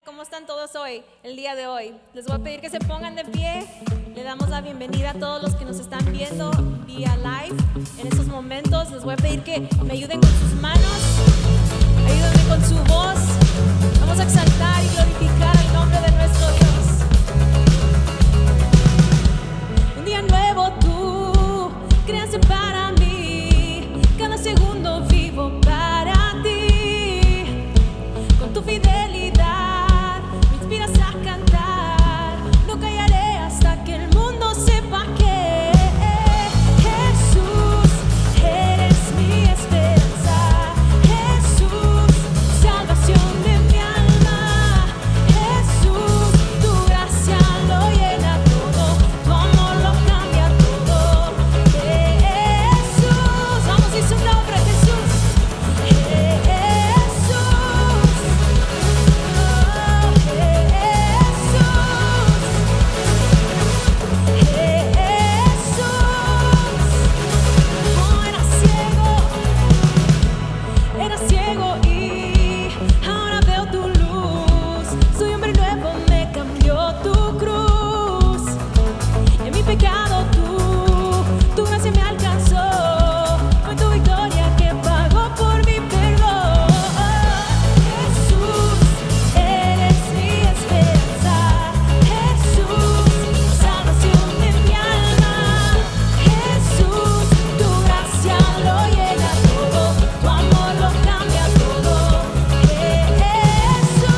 ¿Cómo están todos hoy, el día de hoy? Les voy a pedir que se pongan de pie. Le damos la bienvenida a todos los que nos están viendo vía live. En estos momentos les voy a pedir que me ayuden con sus manos, ayúdenme con su voz. Vamos a exaltar y glorificar el nombre de nuestro Dios. Un día nuevo tú creaste para mí, cada segundo vivo para ti. Con tu fidelidad me inspiras a cantar, no callaré hasta que el mundo sepa que Jesús, eres mi esperanza. Jesús, salvación de mi alma. Jesús, tu gracia lo llena todo, tu amor lo cambia todo. Jesús, vamos y su nombre, Jesús. Era ciego y ahora veo tu luz. Soy hombre nuevo, me cambió tu cruz. En mi pecado tu gracia me alcanzó. Fue tu victoria que pagó por mi perdón. Jesús, eres mi esperanza. Jesús, salvación de mi alma. Jesús, tu gracia lo llena todo, tu amor lo cambia todo. Jesús,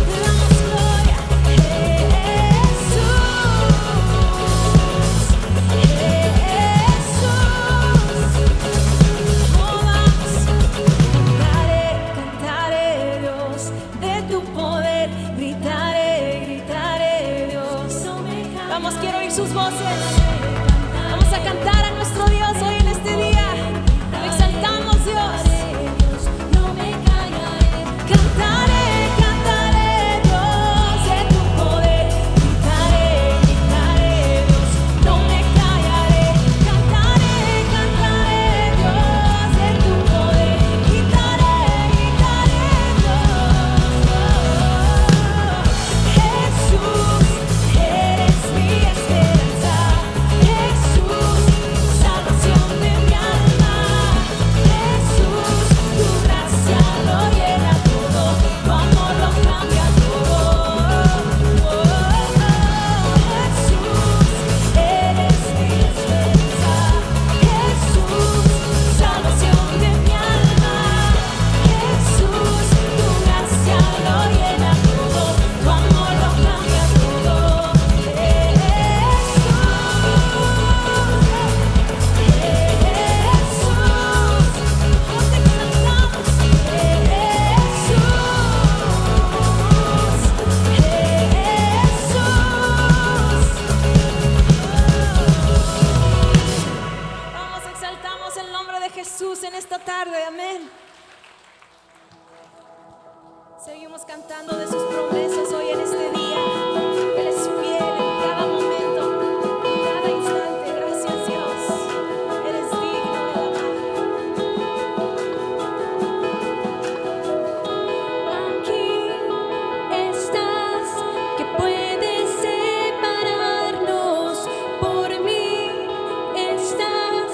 te damos gloria. Cantaré, Dios, de tu poder, gritaré, Dios. Vamos, quiero oír sus voces. Vamos a cantar a nuestro Dios hoy en este día. Lo exaltamos, Dios. Cantaré, Dios, de tu poder, gritaré, Dios, no me callaré. Cantaré, Dios, de tu poder, gritaré, Dios. Jesús, eres mi esperanza. Jesús, salvación de mi alma. Jesús, tu gracia lo llena todo, tu amor lo cambia todo. Jesús, eres mi esperanza. Jesús, salvación de mi alma. Jesús, tu gracia lo llena todo, tu amor lo cambia todo. Vamos, exaltamos el nombre de Jesús en esta tarde, amén. Seguimos cantando de sus promesas hoy en este día. Él es fiel en cada momento, en cada instante. Gracias, Dios. Eres digno de alabar. Aquí estás, que puedes separarnos. Por mí estás,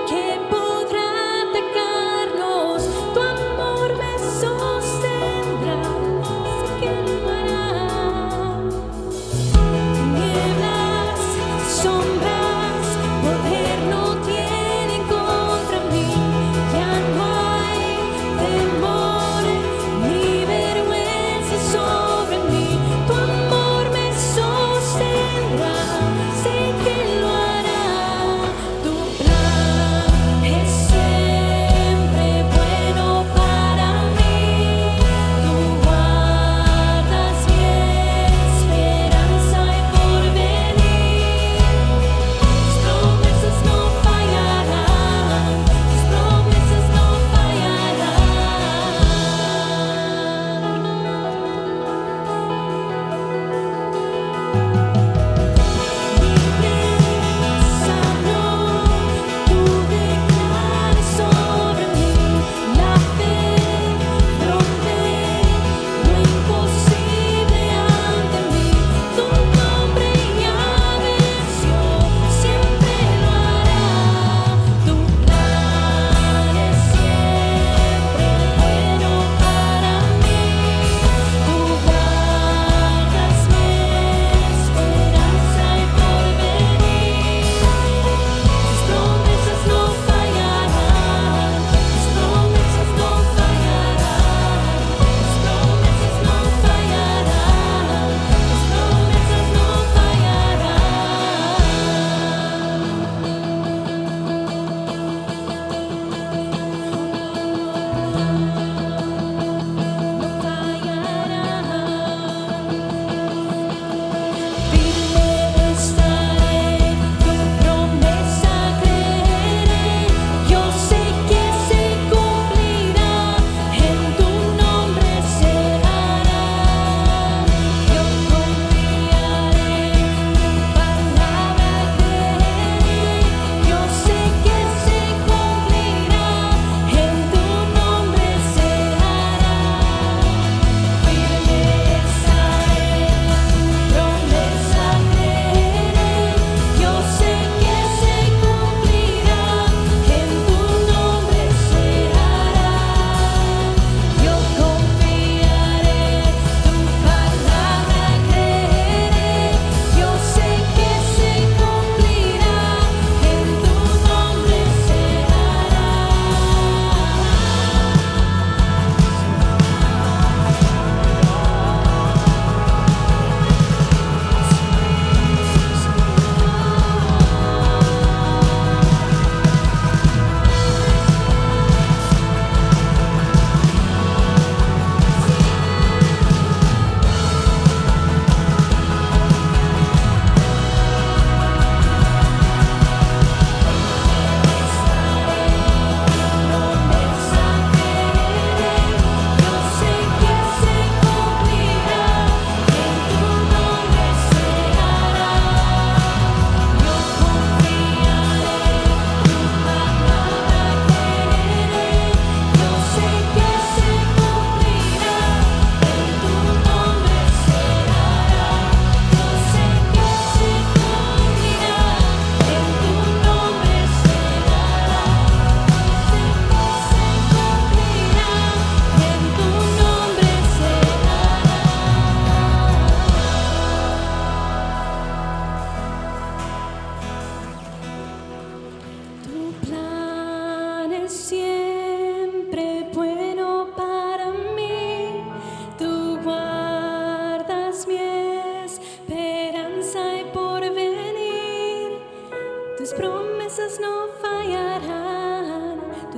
que podrá atacarnos. Tu amor me sostendrá, sé que lo harás.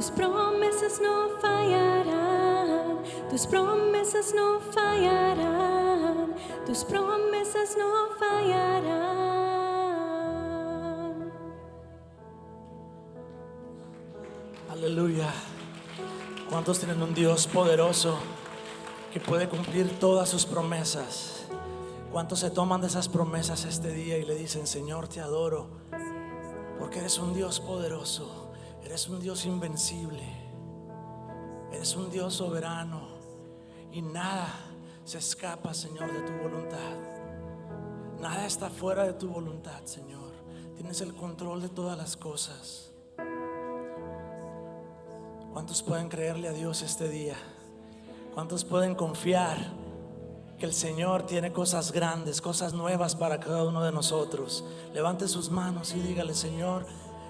tus promesas no fallarán, tus promesas no fallarán, tus promesas no fallarán. Aleluya. ¿Cuántos tienen un Dios poderoso que puede cumplir todas sus promesas? ¿Cuántos se toman de esas promesas este día y le dicen: Señor, te adoro, porque eres un Dios poderoso, eres un Dios invencible, eres un Dios soberano y nada se escapa, Señor, de tu voluntad? Nada está fuera de tu voluntad, Señor. Tienes el control de todas las cosas. ¿Cuántos pueden creerle a Dios este día? ¿Cuántos pueden confiar que el Señor tiene cosas grandes, cosas nuevas para cada uno de nosotros? Levante sus manos y dígale: Señor,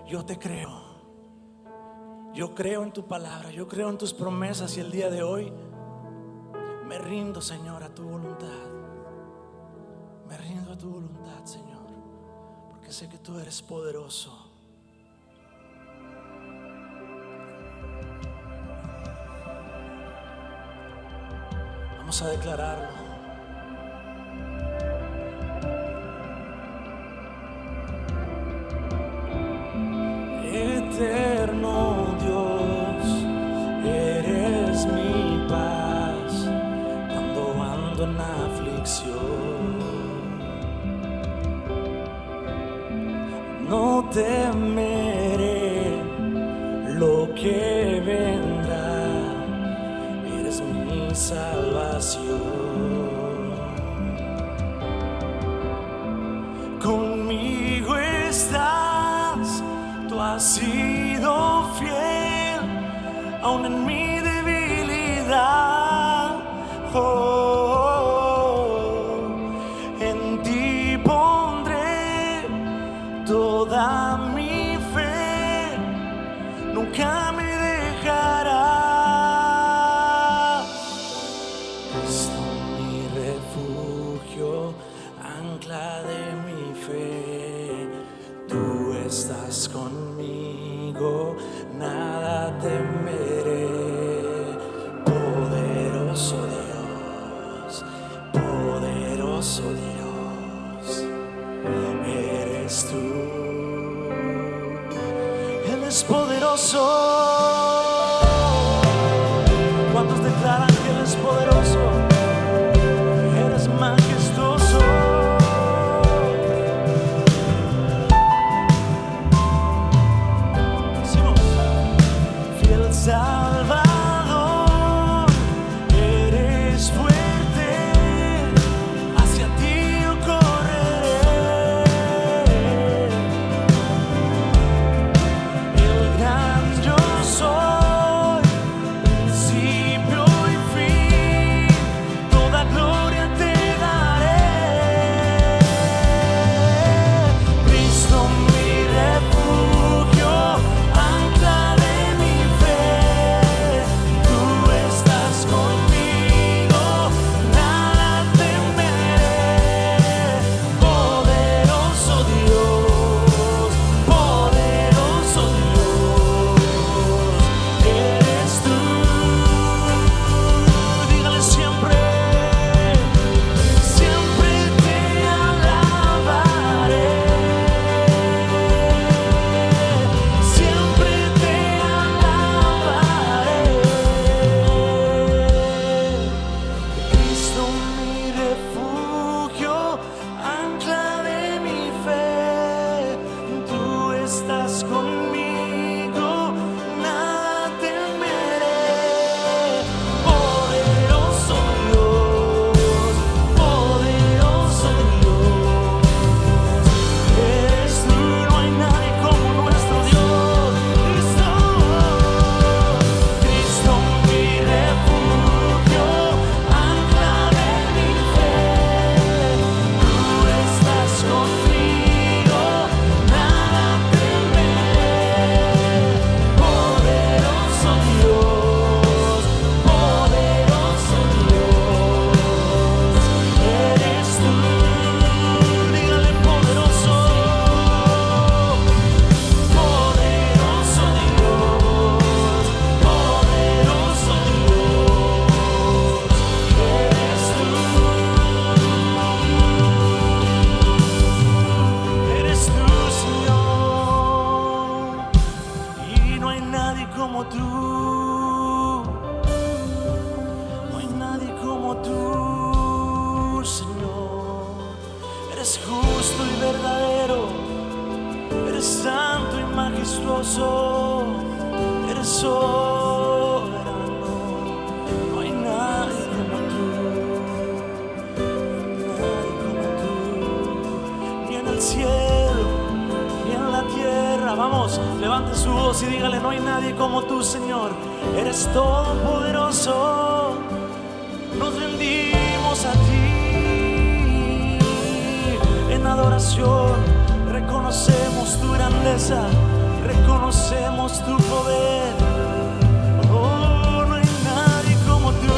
yo te creo. Yo creo en tu palabra, yo creo en tus promesas, y el día de hoy me rindo, Señor, a tu voluntad. Me rindo a tu voluntad, Señor, porque sé que tú eres poderoso. Vamos a declararlo. Eterno Dios, eres mi paz cuando ando en aflicción. No temeré lo que vendrá, eres mi salvación. Conmigo estás, tú has sido fiel, aun en mi debilidad. En ti pondré toda mi fe, nunca me dejarás. Cristo, mi refugio, ancla de mi fe. Tú estás conmigo, nada temeré. Poderoso Dios, poderoso Dios, eres tú. Él es poderoso. ¿Cuántos declaran que Él es poderoso? Eres majestuoso. Decimos: fiel Salvador, eres fuerte, hacia ti yo correré. El gran yo como tú. No hay nadie como tú, Señor. Eres justo y verdadero. Eres santo y majestuoso. Eres soberano. No hay nadie como tú. No hay nadie como tú. Ni en el cielo, ni en la tierra. Vamos, levante su voz y dígale: no hay nadie como tú, Señor. Eres todopoderoso. Nos rendimos a ti en adoración. Reconocemos tu grandeza, reconocemos tu poder. Oh, no hay nadie como tú.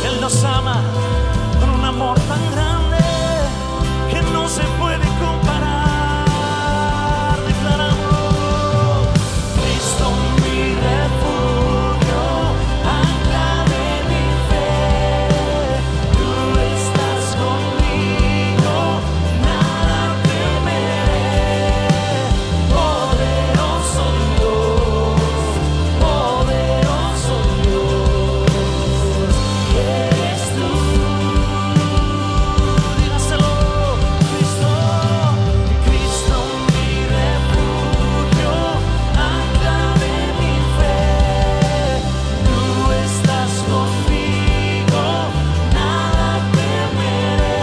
Él nos ama con un amor tan grande que no se puede comparar. Declaramos: Cristo mi refugio, ancla de mi fe. Tú estás conmigo, nada temeré. Poderoso Dios, poderoso Dios, eres tú. Dígaselo: Cristo, Cristo mi refugio, ancla de mi fe. Tú estás conmigo, nada temeré.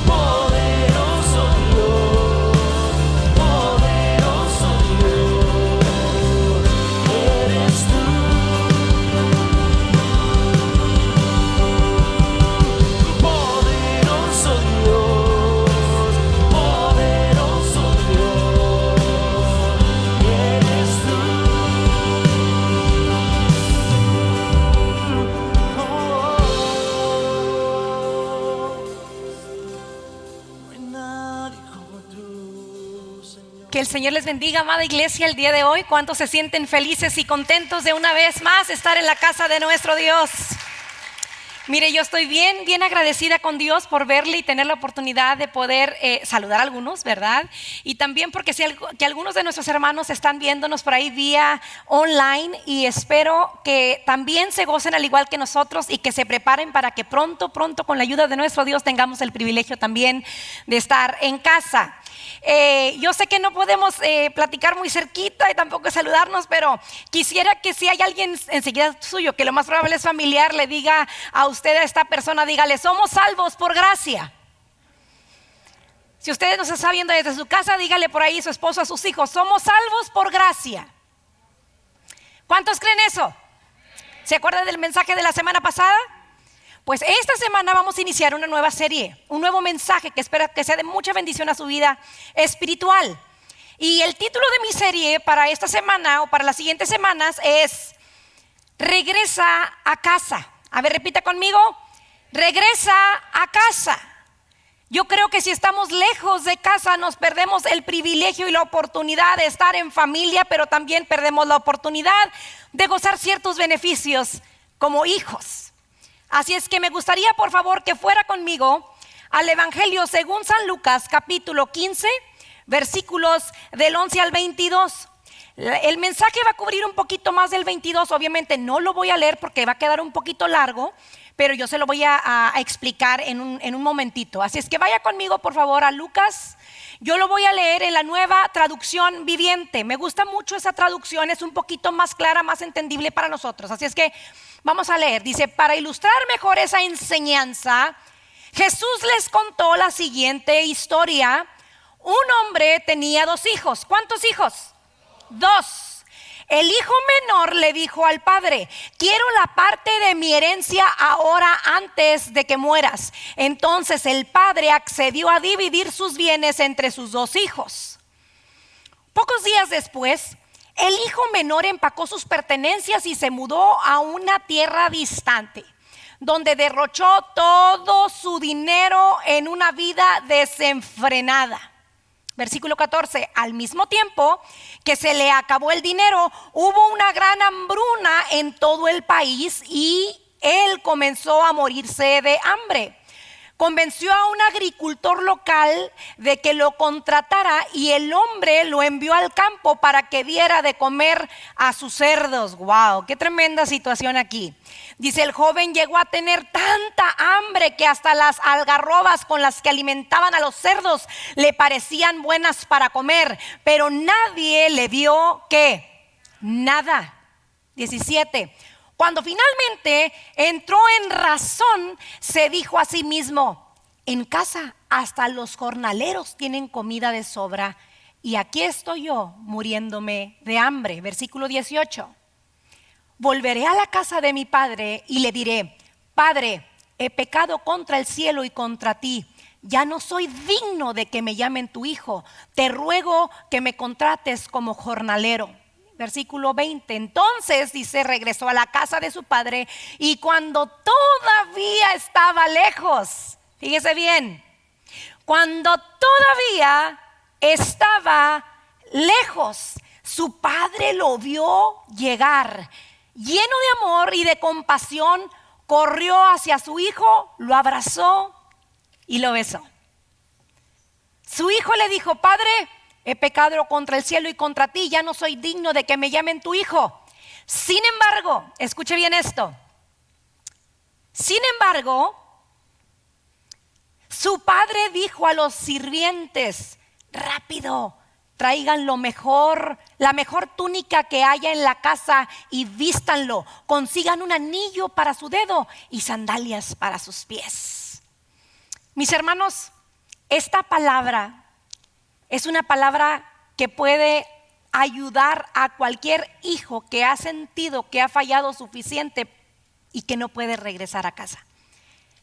Poderoso Dios, poderoso Dios, eres tú. Poderoso Dios, poderoso Dios, eres tú. No hay nadie como tú, Señor. Que el Señor les bendiga, amada iglesia, el día de hoy. ¿Cuántos se sienten felices y contentos de una vez más estar en la casa de nuestro Dios? Mire, yo estoy bien agradecida con Dios por verle y tener la oportunidad de poder saludar a algunos, ¿verdad? Y también porque sé que algunos de nuestros hermanos están viéndonos por ahí vía online, y espero que también se gocen al igual que nosotros y que se preparen para que pronto con la ayuda de nuestro Dios tengamos el privilegio también de estar en casa. Yo sé que no podemos platicar muy cerquita y tampoco saludarnos, pero quisiera que si hay alguien enseguida suyo, que lo más probable es familiar, le diga a usted, a esta persona, dígale: somos salvos por gracia. Si usted nos está viendo desde su casa, dígale por ahí a su esposo, a sus hijos: somos salvos por gracia. ¿Cuántos creen eso? ¿Se acuerdan del mensaje de la semana pasada? Pues esta semana vamos a iniciar una nueva serie, un nuevo mensaje que espero que sea de mucha bendición a su vida espiritual. Y el título de mi serie para esta semana o para las siguientes semanas es Regresa a casa. A ver, repita conmigo: regresa a casa. Yo creo que si estamos lejos de casa nos perdemos el privilegio y la oportunidad de estar en familia, pero también perdemos la oportunidad de gozar ciertos beneficios como hijos. Así es que me gustaría, por favor, que fuera conmigo al Evangelio según San Lucas, capítulo 15, versículos del 11 al 22. El mensaje va a cubrir un poquito más del 22. Obviamente no lo voy a leer porque va a quedar un poquito largo, pero yo se lo voy a explicar en un momentito. Así es que vaya conmigo, por favor, a Lucas. Yo lo voy a leer en la Nueva Traducción Viviente. Me gusta mucho esa traducción, es un poquito más clara, más entendible para nosotros. Así es que vamos a leer. Dice: para ilustrar mejor esa enseñanza, Jesús les contó la siguiente historia. Un hombre tenía 2 hijos. ¿Cuántos hijos? 2. El hijo menor le dijo al padre: quiero la parte de mi herencia ahora, antes de que mueras. Entonces el padre accedió a dividir sus bienes entre sus 2 hijos. Pocos días después, el hijo menor empacó sus pertenencias y se mudó a una tierra distante, donde derrochó todo su dinero en una vida desenfrenada. Versículo 14: al mismo tiempo que se le acabó el dinero, hubo una gran hambruna en todo el país y él comenzó a morirse de hambre. convenció a un agricultor local de que lo contratara y el hombre lo envió al campo para que diera de comer a sus cerdos. ¡Wow! ¡Qué tremenda situación aquí! Dice, el joven llegó a tener tanta hambre que hasta las algarrobas con las que alimentaban a los cerdos le parecían buenas para comer, pero nadie le dio, ¿qué? Nada. 17. Cuando finalmente entró en razón, se dijo a sí mismo, en casa hasta los jornaleros tienen comida de sobra y aquí estoy yo muriéndome de hambre. Versículo 18. Volveré a la casa de mi padre y le diré, Padre, he pecado contra el cielo y contra ti. Ya no soy digno de que me llamen tu hijo. Te ruego que me contrates como jornalero. Versículo 20, entonces dice, regresó a la casa de su padre y cuando todavía estaba lejos, fíjese bien, cuando todavía estaba lejos, su padre lo vio llegar, lleno de amor y de compasión, corrió hacia su hijo, lo abrazó y lo besó. Su hijo le dijo, Padre, he pecado contra el cielo y contra ti, ya no soy digno de que me llamen tu hijo. Sin embargo, escuche bien esto. Sin embargo, su padre dijo a los sirvientes, rápido, traigan lo mejor, la mejor túnica que haya en la casa y vístanlo. Consigan un anillo para su dedo y sandalias para sus pies. Mis hermanos, esta palabra es una palabra que puede ayudar a cualquier hijo que ha sentido que ha fallado suficiente y que no puede regresar a casa.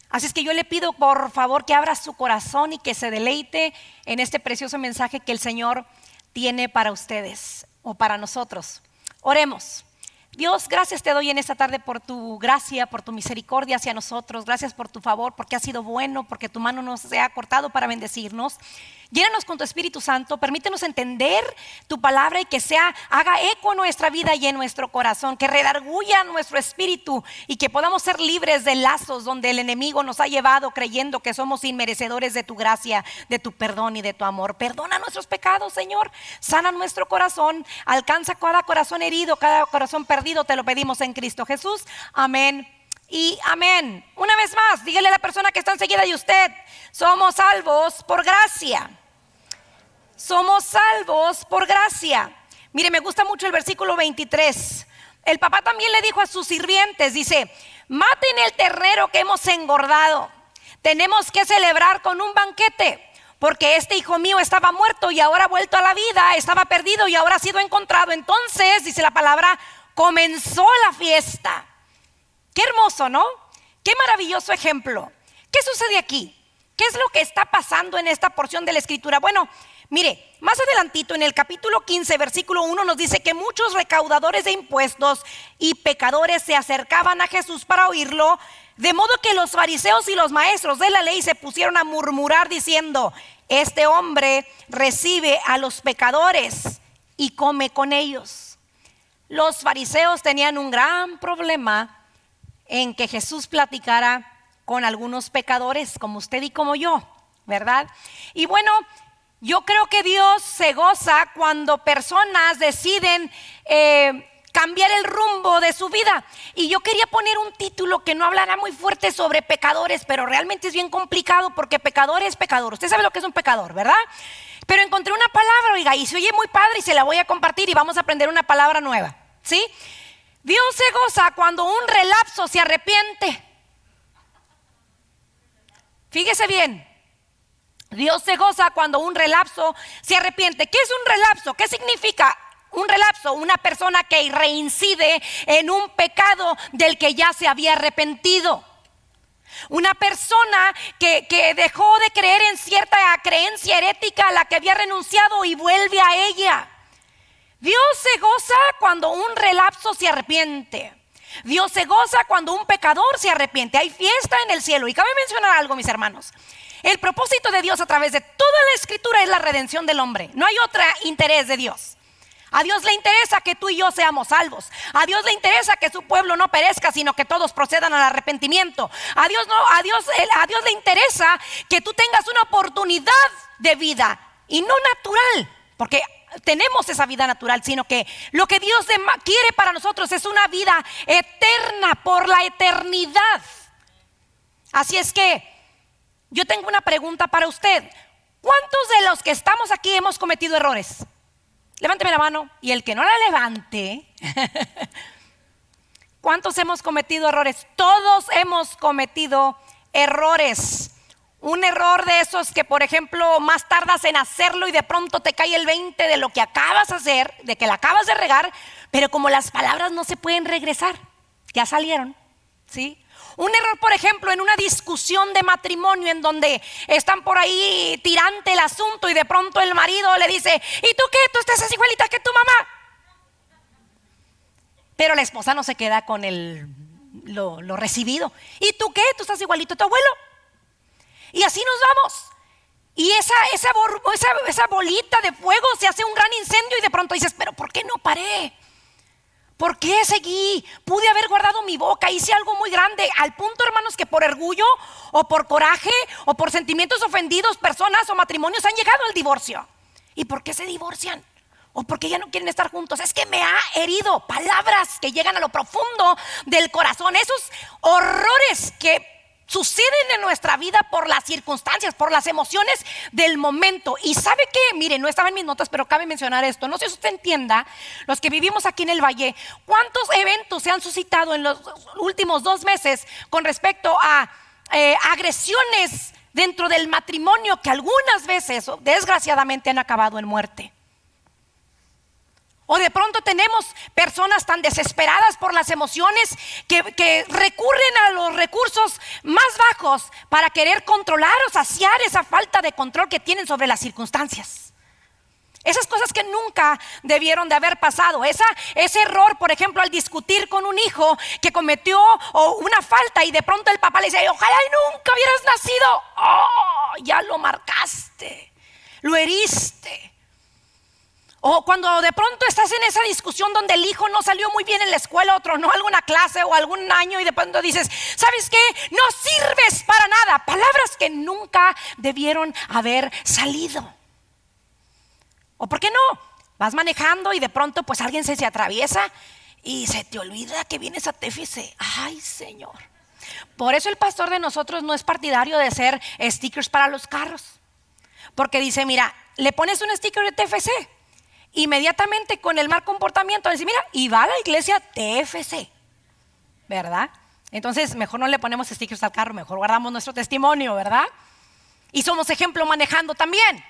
Así es que yo le pido por favor que abra su corazón y que se deleite en este precioso mensaje que el Señor tiene para ustedes o para nosotros. Oremos. Dios, gracias te doy en esta tarde por tu gracia, por tu misericordia hacia nosotros. Gracias por tu favor, porque has sido bueno, porque tu mano nos ha cortado para bendecirnos. Llénanos con tu Espíritu Santo, permítenos entender tu palabra y que haga eco en nuestra vida y en nuestro corazón, que redarguya nuestro espíritu y que podamos ser libres de lazos donde el enemigo nos ha llevado creyendo que somos inmerecedores de tu gracia, de tu perdón y de tu amor. Perdona nuestros pecados, Señor, sana nuestro corazón, alcanza cada corazón herido, cada corazón perdido, te lo pedimos en Cristo Jesús. Amén y amén. Una vez más, dígale a la persona que está enseguida de usted, somos salvos por gracia. Somos salvos por gracia. Mire, me gusta mucho el versículo 23. El papá también le dijo a sus sirvientes, dice, maten el ternero que hemos engordado. Tenemos que celebrar con un banquete, porque este hijo mío estaba muerto y ahora ha vuelto a la vida, estaba perdido y ahora ha sido encontrado. Entonces, dice la palabra, comenzó la fiesta. Qué hermoso, ¿no? Qué maravilloso ejemplo. ¿Qué sucede aquí? ¿Qué es lo que está pasando en esta porción de la escritura? Bueno, mire, más adelantito en el capítulo 15, versículo 1 nos dice que muchos recaudadores de impuestos y pecadores se acercaban a Jesús para oírlo, de modo que los fariseos y los maestros de la ley se pusieron a murmurar diciendo, este hombre recibe a los pecadores y come con ellos. Los fariseos tenían un gran problema en que Jesús platicara con algunos pecadores como usted y como yo, ¿verdad? Y bueno, yo creo que Dios se goza cuando personas deciden cambiar el rumbo de su vida. Y yo quería poner un título que no hablará muy fuerte sobre pecadores, pero realmente es bien complicado porque pecador es pecador. Usted sabe lo que es un pecador, ¿verdad? Pero encontré una palabra, oiga, y se oye muy padre y se la voy a compartir y vamos a aprender una palabra nueva, ¿sí? Dios se goza cuando un relapso se arrepiente. Fíjese bien, Dios se goza cuando un relapso se arrepiente. ¿Qué es un relapso? ¿Qué significa un relapso? Una persona que reincide en un pecado del que ya se había arrepentido. Una persona que dejó de creer en cierta creencia herética a la que había renunciado y vuelve a ella. Dios se goza cuando un relapso se arrepiente. Dios se goza cuando un pecador se arrepiente. Hay fiesta en el cielo. Y cabe mencionar algo, mis hermanos. El propósito de Dios a través de toda la escritura es la redención del hombre. No hay otro interés de Dios. A Dios le interesa que tú y yo seamos salvos. A Dios le interesa que su pueblo no perezca, sino que todos procedan al arrepentimiento. A Dios le interesa que tú tengas una oportunidad de vida y no natural, porque tenemos esa vida natural, sino que lo que Dios quiere para nosotros es una vida eterna por la eternidad. Así es que yo tengo una pregunta para usted. ¿Cuántos de los que estamos aquí hemos cometido errores? Levánteme la mano. Y el que no la levante. ¿Cuántos hemos cometido errores? Todos hemos cometido errores. Un error de esos que, por ejemplo, más tardas en hacerlo y de pronto te cae el 20 de lo que acabas de hacer, de que la acabas de regar, pero como las palabras no se pueden regresar, ya salieron, ¿sí? Un error, por ejemplo, en una discusión de matrimonio en donde están por ahí tirante el asunto y de pronto el marido le dice: ¿y tú qué? ¿Tú estás igualita que tu mamá? Pero la esposa no se queda con lo recibido. ¿Y tú qué? ¿Tú estás igualito a tu abuelo? Y así nos vamos. Y esa bolita de fuego se hace un gran incendio y de pronto dices: ¿pero por qué no paré? ¿Por qué seguí? Pude haber guardado mi boca, hice algo muy grande. Al punto, hermanos, que por orgullo o por coraje o por sentimientos ofendidos, personas o matrimonios han llegado al divorcio. ¿Y por qué se divorcian? ¿O porque ya no quieren estar juntos? Es que me ha herido. Palabras que llegan a lo profundo del corazón. Esos horrores que suceden en nuestra vida por las circunstancias, por las emociones del momento. Y ¿sabe qué? Mire, no estaba en mis notas, pero cabe mencionar esto. No sé si usted entienda, los que vivimos aquí en el Valle, cuántos eventos se han suscitado en los últimos 2 meses con respecto a agresiones dentro del matrimonio que algunas veces, desgraciadamente, han acabado en muerte. O de pronto tenemos personas tan desesperadas por las emociones que recurren a los recursos más bajos para querer controlar o saciar esa falta de control que tienen sobre las circunstancias. Esas cosas que nunca debieron de haber pasado. Ese error, por ejemplo, al discutir con un hijo que cometió una falta y de pronto el papá le dice: ojalá y nunca hubieras nacido. Oh, ya lo marcaste, lo heriste. O cuando de pronto estás en esa discusión donde el hijo no salió muy bien en la escuela, otro no, alguna clase o algún año, y de pronto dices: ¿sabes qué? No sirves para nada. Palabras que nunca debieron haber salido. ¿O por qué no? Vas manejando y de pronto pues alguien se atraviesa y se te olvida que vienes a TFC. Ay, Señor. Por eso el pastor de nosotros no es partidario de hacer stickers para los carros. Porque dice: mira, le pones un sticker de TFC, inmediatamente con el mal comportamiento dice: mira, y va a la iglesia TFC, ¿verdad? Entonces mejor no le ponemos stickers al carro, mejor guardamos nuestro testimonio, ¿verdad? Y somos ejemplo manejando también.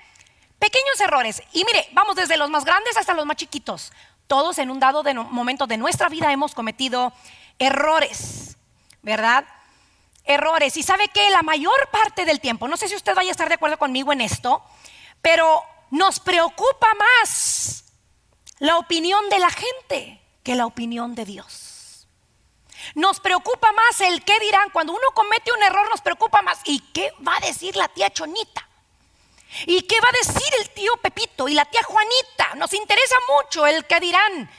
Pequeños errores, y mire, vamos desde los más grandes hasta los más chiquitos. Todos en un dado momento de nuestra vida hemos cometido errores, ¿verdad? Errores. Y sabe que la mayor parte del tiempo, no sé si usted vaya a estar de acuerdo conmigo en esto, pero nos preocupa más la opinión de la gente que la opinión de Dios. Nos preocupa más el qué dirán. Cuando uno comete un error nos preocupa más: ¿y qué va a decir la tía Chonita? ¿Y qué va a decir el tío Pepito y la tía Juanita? Nos interesa mucho el qué dirán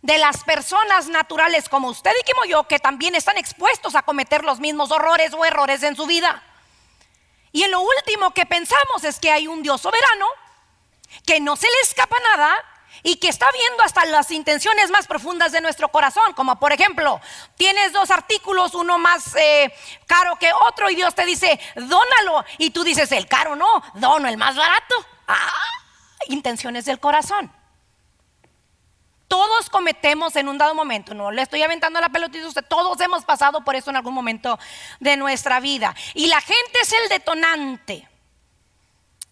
de las personas naturales como usted y como yo, que también están expuestos a cometer los mismos horrores o errores en su vida. Y en lo último que pensamos es que hay un Dios soberano que no se le escapa nada y que está viendo hasta las intenciones más profundas de nuestro corazón. Como por ejemplo, tienes 2 artículos, uno más caro que otro, y Dios te dice: dónalo, y tú dices: el caro no, dono el más barato. Intenciones del corazón. Todos cometemos en un dado momento, no le estoy aventando la pelotita a usted, todos hemos pasado por eso en algún momento de nuestra vida. Y la gente es el detonante.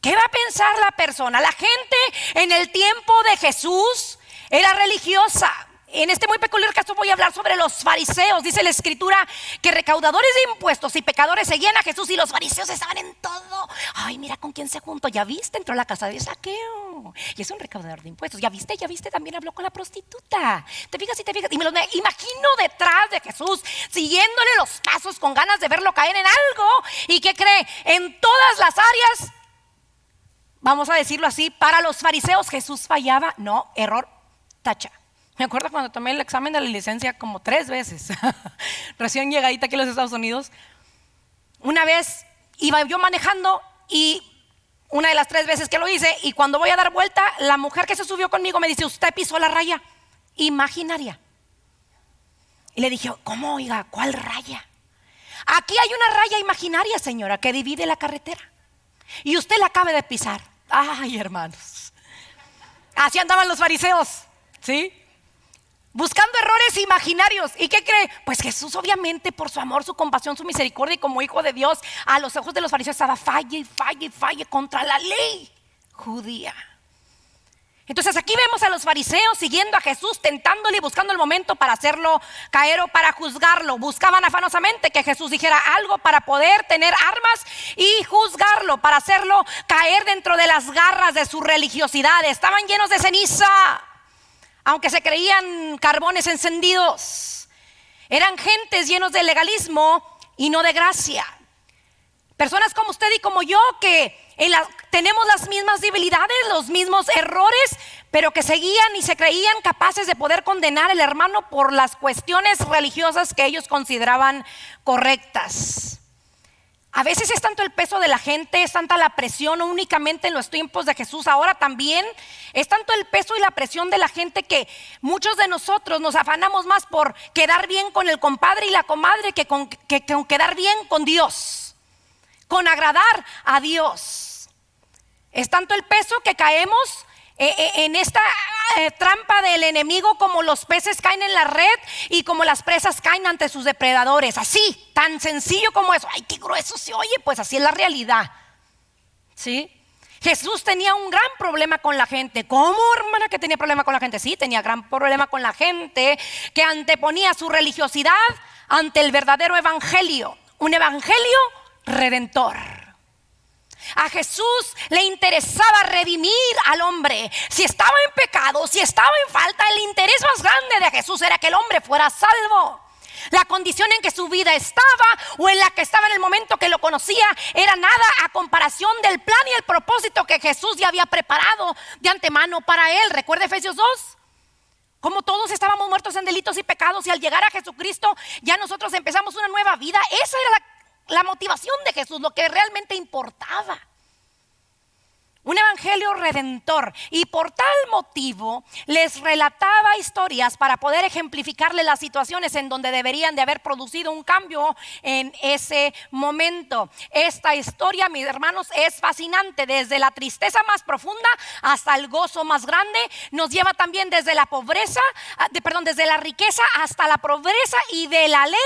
¿Qué va a pensar la persona? La gente en el tiempo de Jesús era religiosa. En este muy peculiar caso voy a hablar sobre los fariseos. Dice la escritura que recaudadores de impuestos y pecadores seguían a Jesús, y los fariseos estaban en todo. Ay, mira con quién se juntó. Ya viste, entró a la casa de Saqueo y es un recaudador de impuestos. Ya viste, también habló con la prostituta. Te fijas. Y me lo imagino detrás de Jesús, siguiéndole los pasos con ganas de verlo caer en algo. ¿Y qué cree? En todas las áreas, vamos a decirlo así, para los fariseos Jesús fallaba. No, error tacha. Me acuerdo cuando tomé el examen de la licencia como 3 veces, recién llegadita aquí a los Estados Unidos. Una vez iba yo manejando y una de las 3 veces que lo hice, y cuando voy a dar vuelta, la mujer que se subió conmigo me dice: usted pisó la raya imaginaria. Y le dije: ¿cómo, oiga? ¿Cuál raya? Aquí hay una raya imaginaria, señora, que divide la carretera y usted la acaba de pisar. Ay, hermanos, así andaban los fariseos, ¿sí? Buscando errores imaginarios. ¿Y qué cree? Pues Jesús, obviamente, por su amor, su compasión, su misericordia, y como hijo de Dios, a los ojos de los fariseos estaba falle y falle y falle contra la ley judía. Entonces aquí vemos a los fariseos siguiendo a Jesús, tentándole y buscando el momento para hacerlo caer o para juzgarlo. Buscaban afanosamente que Jesús dijera algo para poder tener armas y juzgarlo, para hacerlo caer dentro de las garras de su religiosidad. Estaban llenos de ceniza, aunque se creían carbones encendidos. Eran gentes llenos de legalismo y no de gracia. Personas como usted y como yo, que tenemos las mismas debilidades, los mismos errores, pero que seguían y se creían capaces de poder condenar al hermano por las cuestiones religiosas que ellos consideraban correctas. A veces es tanto el peso de la gente, es tanta la presión, no únicamente en los tiempos de Jesús, ahora también es tanto el peso y la presión de la gente que muchos de nosotros nos afanamos más por quedar bien con el compadre y la comadre que con quedar bien con Dios, con agradar a Dios. Es tanto el peso que caemos en esta trampa del enemigo, como los peces caen en la red y como las presas caen ante sus depredadores. Así, tan sencillo como eso. Ay, qué grueso se oye, pues así es la realidad, ¿sí? Jesús tenía un gran problema con la gente. ¿Cómo, hermana, que tenía problema con la gente? Sí, tenía gran problema con la gente que anteponía su religiosidad ante el verdadero evangelio, un evangelio redentor. A Jesús le interesaba redimir al hombre. Si estaba en pecado, si estaba en falta, el interés más grande de Jesús era que el hombre fuera salvo. La condición en que su vida estaba, o en la que estaba en el momento que lo conocía, era nada a comparación del plan y el propósito que Jesús ya había preparado de antemano para él. Recuerda Efesios 2. Como todos estábamos muertos en delitos y pecados, y al llegar a Jesucristo ya nosotros empezamos una nueva vida. Esa era la motivación de Jesús, lo que realmente importaba. Un evangelio redentor. Y por tal motivo les relataba historias para poder ejemplificarle las situaciones en donde deberían de haber producido un cambio en ese momento. Esta historia, mis hermanos, es fascinante. Desde la tristeza más profunda hasta el gozo más grande. Nos lleva también desde la pobreza, desde la riqueza hasta la pobreza, y de la ley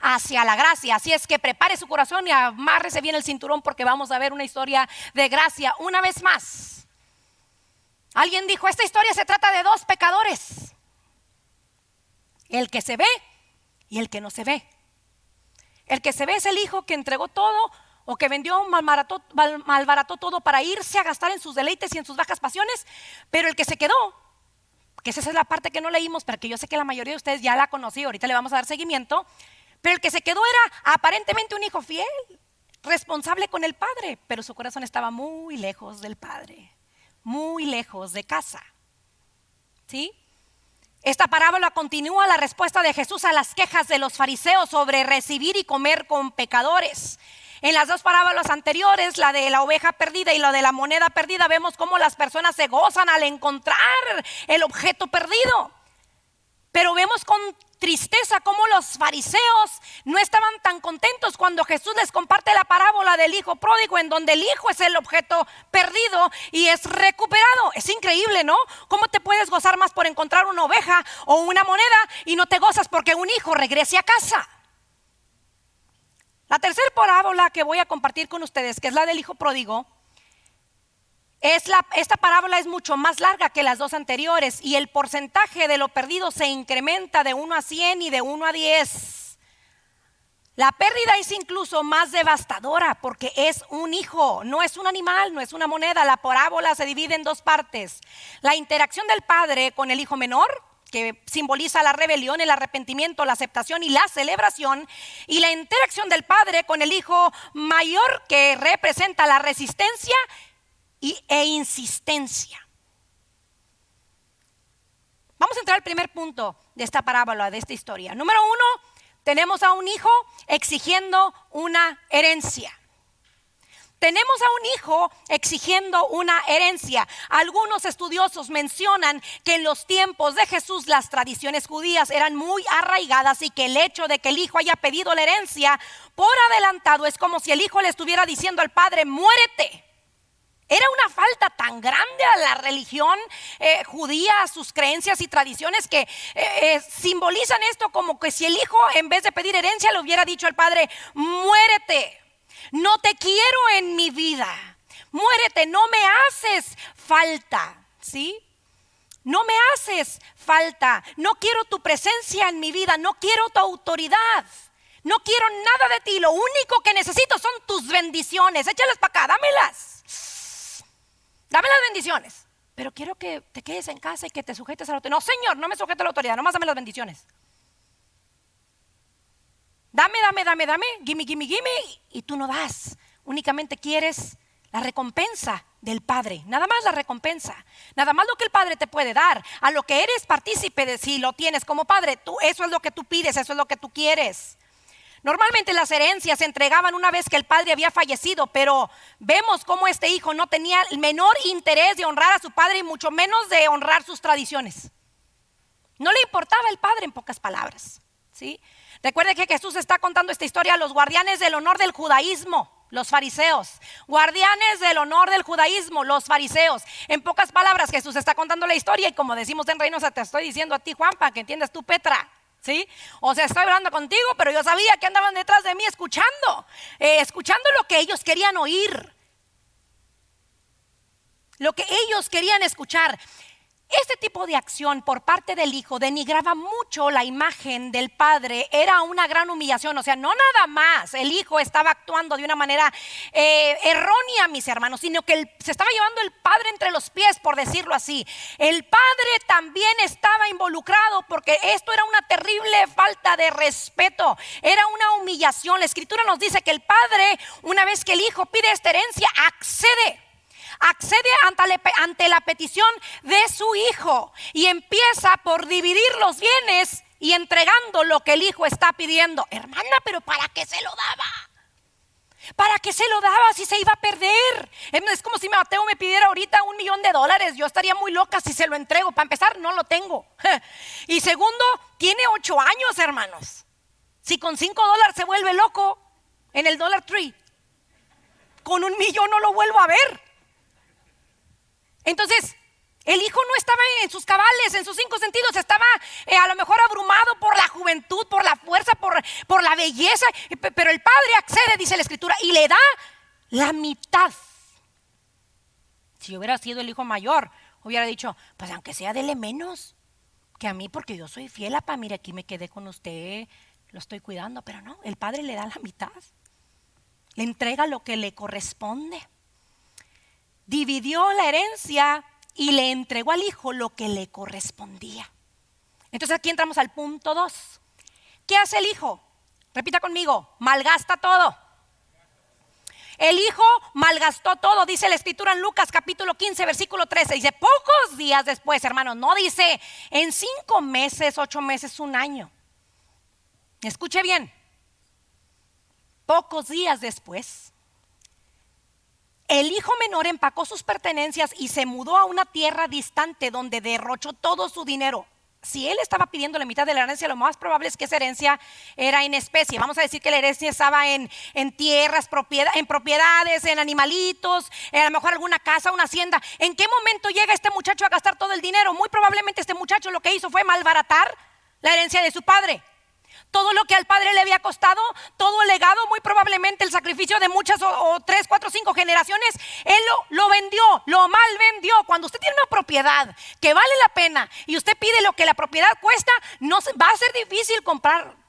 hacia la gracia. Así es que prepare su corazón y amárrese bien el cinturón, porque vamos a ver una historia de gracia una vez más. Alguien dijo: esta historia se trata de 2 pecadores, el que se ve y el que no se ve. El que se ve es el hijo que entregó todo, o que vendió, malbarató todo para irse a gastar en sus deleites y en sus bajas pasiones. Pero el que se quedó, que esa es la parte que no leímos, pero que yo sé que la mayoría de ustedes ya la conocí, ahorita le vamos a dar seguimiento. Pero el que se quedó era aparentemente un hijo fiel, responsable con el padre, pero su corazón estaba muy lejos del padre, muy lejos de casa, ¿sí? Esta parábola continúa la respuesta de Jesús a las quejas de los fariseos sobre recibir y comer con pecadores. En las 2 parábolas anteriores, la de la oveja perdida y la de la moneda perdida, vemos cómo las personas se gozan al encontrar el objeto perdido. Pero vemos con tristeza cómo los fariseos no estaban tan contentos cuando Jesús les comparte la parábola del hijo pródigo, en donde el hijo es el objeto perdido y es recuperado. Es increíble, ¿no? ¿Cómo te puedes gozar más por encontrar una oveja o una moneda y no te gozas porque un hijo regrese a casa? La tercera parábola que voy a compartir con ustedes, que es la del hijo pródigo, esta parábola es mucho más larga que las 2 anteriores, y el porcentaje de lo perdido se incrementa de 1 a 100 y de 1 a 10. La pérdida es incluso más devastadora porque es un hijo, no es un animal, no es una moneda. La parábola se divide en 2 partes: la interacción del padre con el hijo menor, que simboliza la rebelión, el arrepentimiento, la aceptación y la celebración, y la interacción del padre con el hijo mayor, que representa la resistencia e insistencia. entrar al primer punto de esta parábola, de esta historia. Número 1, tenemos a un hijo exigiendo una herencia. Tenemos a un hijo exigiendo una herencia. Algunos estudiosos mencionan que en los tiempos de Jesús las tradiciones judías eran muy arraigadas y que el hecho de que el hijo haya pedido la herencia por adelantado es como si el hijo le estuviera diciendo al padre: muérete. Era una falta tan grande a la religión judía, a sus creencias y tradiciones, que simbolizan esto como que si el hijo, en vez de pedir herencia, le hubiera dicho al padre: muérete. No te quiero en mi vida, muérete, no me haces falta, ¿sí? No me haces falta, no quiero tu presencia en mi vida, no quiero tu autoridad, no quiero nada de ti, lo único que necesito son tus bendiciones, échalas para acá, dámelas, dame las bendiciones, pero quiero que te quedes en casa y que te sujetes a la autoridad. No, Señor, no me sujeto a la autoridad, nomás dame las bendiciones. Dame, gimme, y tú no das. Únicamente quieres la recompensa del Padre, nada más la recompensa, nada más lo que el Padre te puede dar, a lo que eres partícipe de, si lo tienes como Padre, eso es lo que tú pides, eso es lo que tú quieres. Normalmente las herencias se entregaban una vez que el padre había fallecido, pero vemos cómo este hijo no tenía el menor interés de honrar a su padre y mucho menos de honrar sus tradiciones. No le importaba el padre, en pocas palabras, ¿sí? Recuerde que Jesús está contando esta historia a los guardianes del honor del judaísmo, los fariseos. Guardianes del honor del judaísmo, los fariseos. En pocas palabras, Jesús está contando la historia y, como decimos en Reynosa, te estoy diciendo a ti, Juan, para que entiendas tú, Petra, ¿sí? O sea, estoy hablando contigo, pero yo sabía que andaban detrás de mí escuchando lo que ellos querían oír, lo que ellos querían escuchar. Este tipo de acción por parte del hijo denigraba mucho la imagen del padre, era una gran humillación. O sea, no nada más el hijo estaba actuando de una manera errónea, mis hermanos, sino que se estaba llevando el padre entre los pies, por decirlo así. El padre también estaba involucrado, porque esto era una terrible falta de respeto, era una humillación. La escritura nos dice que el padre, una vez que el hijo pide esta herencia, accede ante la petición de su hijo y empieza por dividir los bienes y entregando lo que el hijo está pidiendo. Hermana, pero ¿para qué se lo daba? ¿Para qué se lo daba si se iba a perder? Es como si Mateo me pidiera ahorita $1 millón. Yo estaría muy loca si se lo entrego. Para empezar, no lo tengo. Y segundo, tiene 8 años, hermanos. Si con $5 se vuelve loco en el Dollar Tree, con $1 millón no lo vuelvo a ver. Entonces, el hijo no estaba en sus cabales, en sus 5 sentidos. Estaba a lo mejor abrumado por la juventud, por la fuerza, por la belleza. Pero el padre accede, dice la escritura, y le da la mitad. Si hubiera sido el hijo mayor, hubiera dicho: pues aunque sea, dele menos que a mí, porque yo soy fiel, papá. Mire, aquí me quedé con usted, lo estoy cuidando. Pero no, el padre le da la mitad, le entrega lo que le corresponde. Dividió la herencia y le entregó al hijo lo que le correspondía. Entonces aquí entramos al punto 2. ¿Qué hace el hijo? Repita conmigo: malgasta todo. El hijo malgastó todo, dice la escritura en Lucas capítulo 15 versículo 13. Dice: pocos días después, hermanos, no dice en 5 meses, 8 meses, 1 año. Escuche bien. Pocos días después, el hijo menor empacó sus pertenencias y se mudó a una tierra distante, donde derrochó todo su dinero. Si él estaba pidiendo la mitad de la herencia, lo más probable es que esa herencia era en especie. Vamos a decir que la herencia estaba en tierras, en propiedades, en animalitos, a lo mejor alguna casa, una hacienda. ¿En qué momento llega este muchacho a gastar todo el dinero? Muy probablemente este muchacho lo que hizo fue malbaratar la herencia de su padre. Todo lo que al padre le había costado, todo el legado, muy probablemente el sacrificio de muchas o 3, 4, 5 generaciones, él lo vendió, lo mal vendió. Cuando usted tiene una propiedad que vale la pena y usted pide lo que la propiedad cuesta, va a ser difícil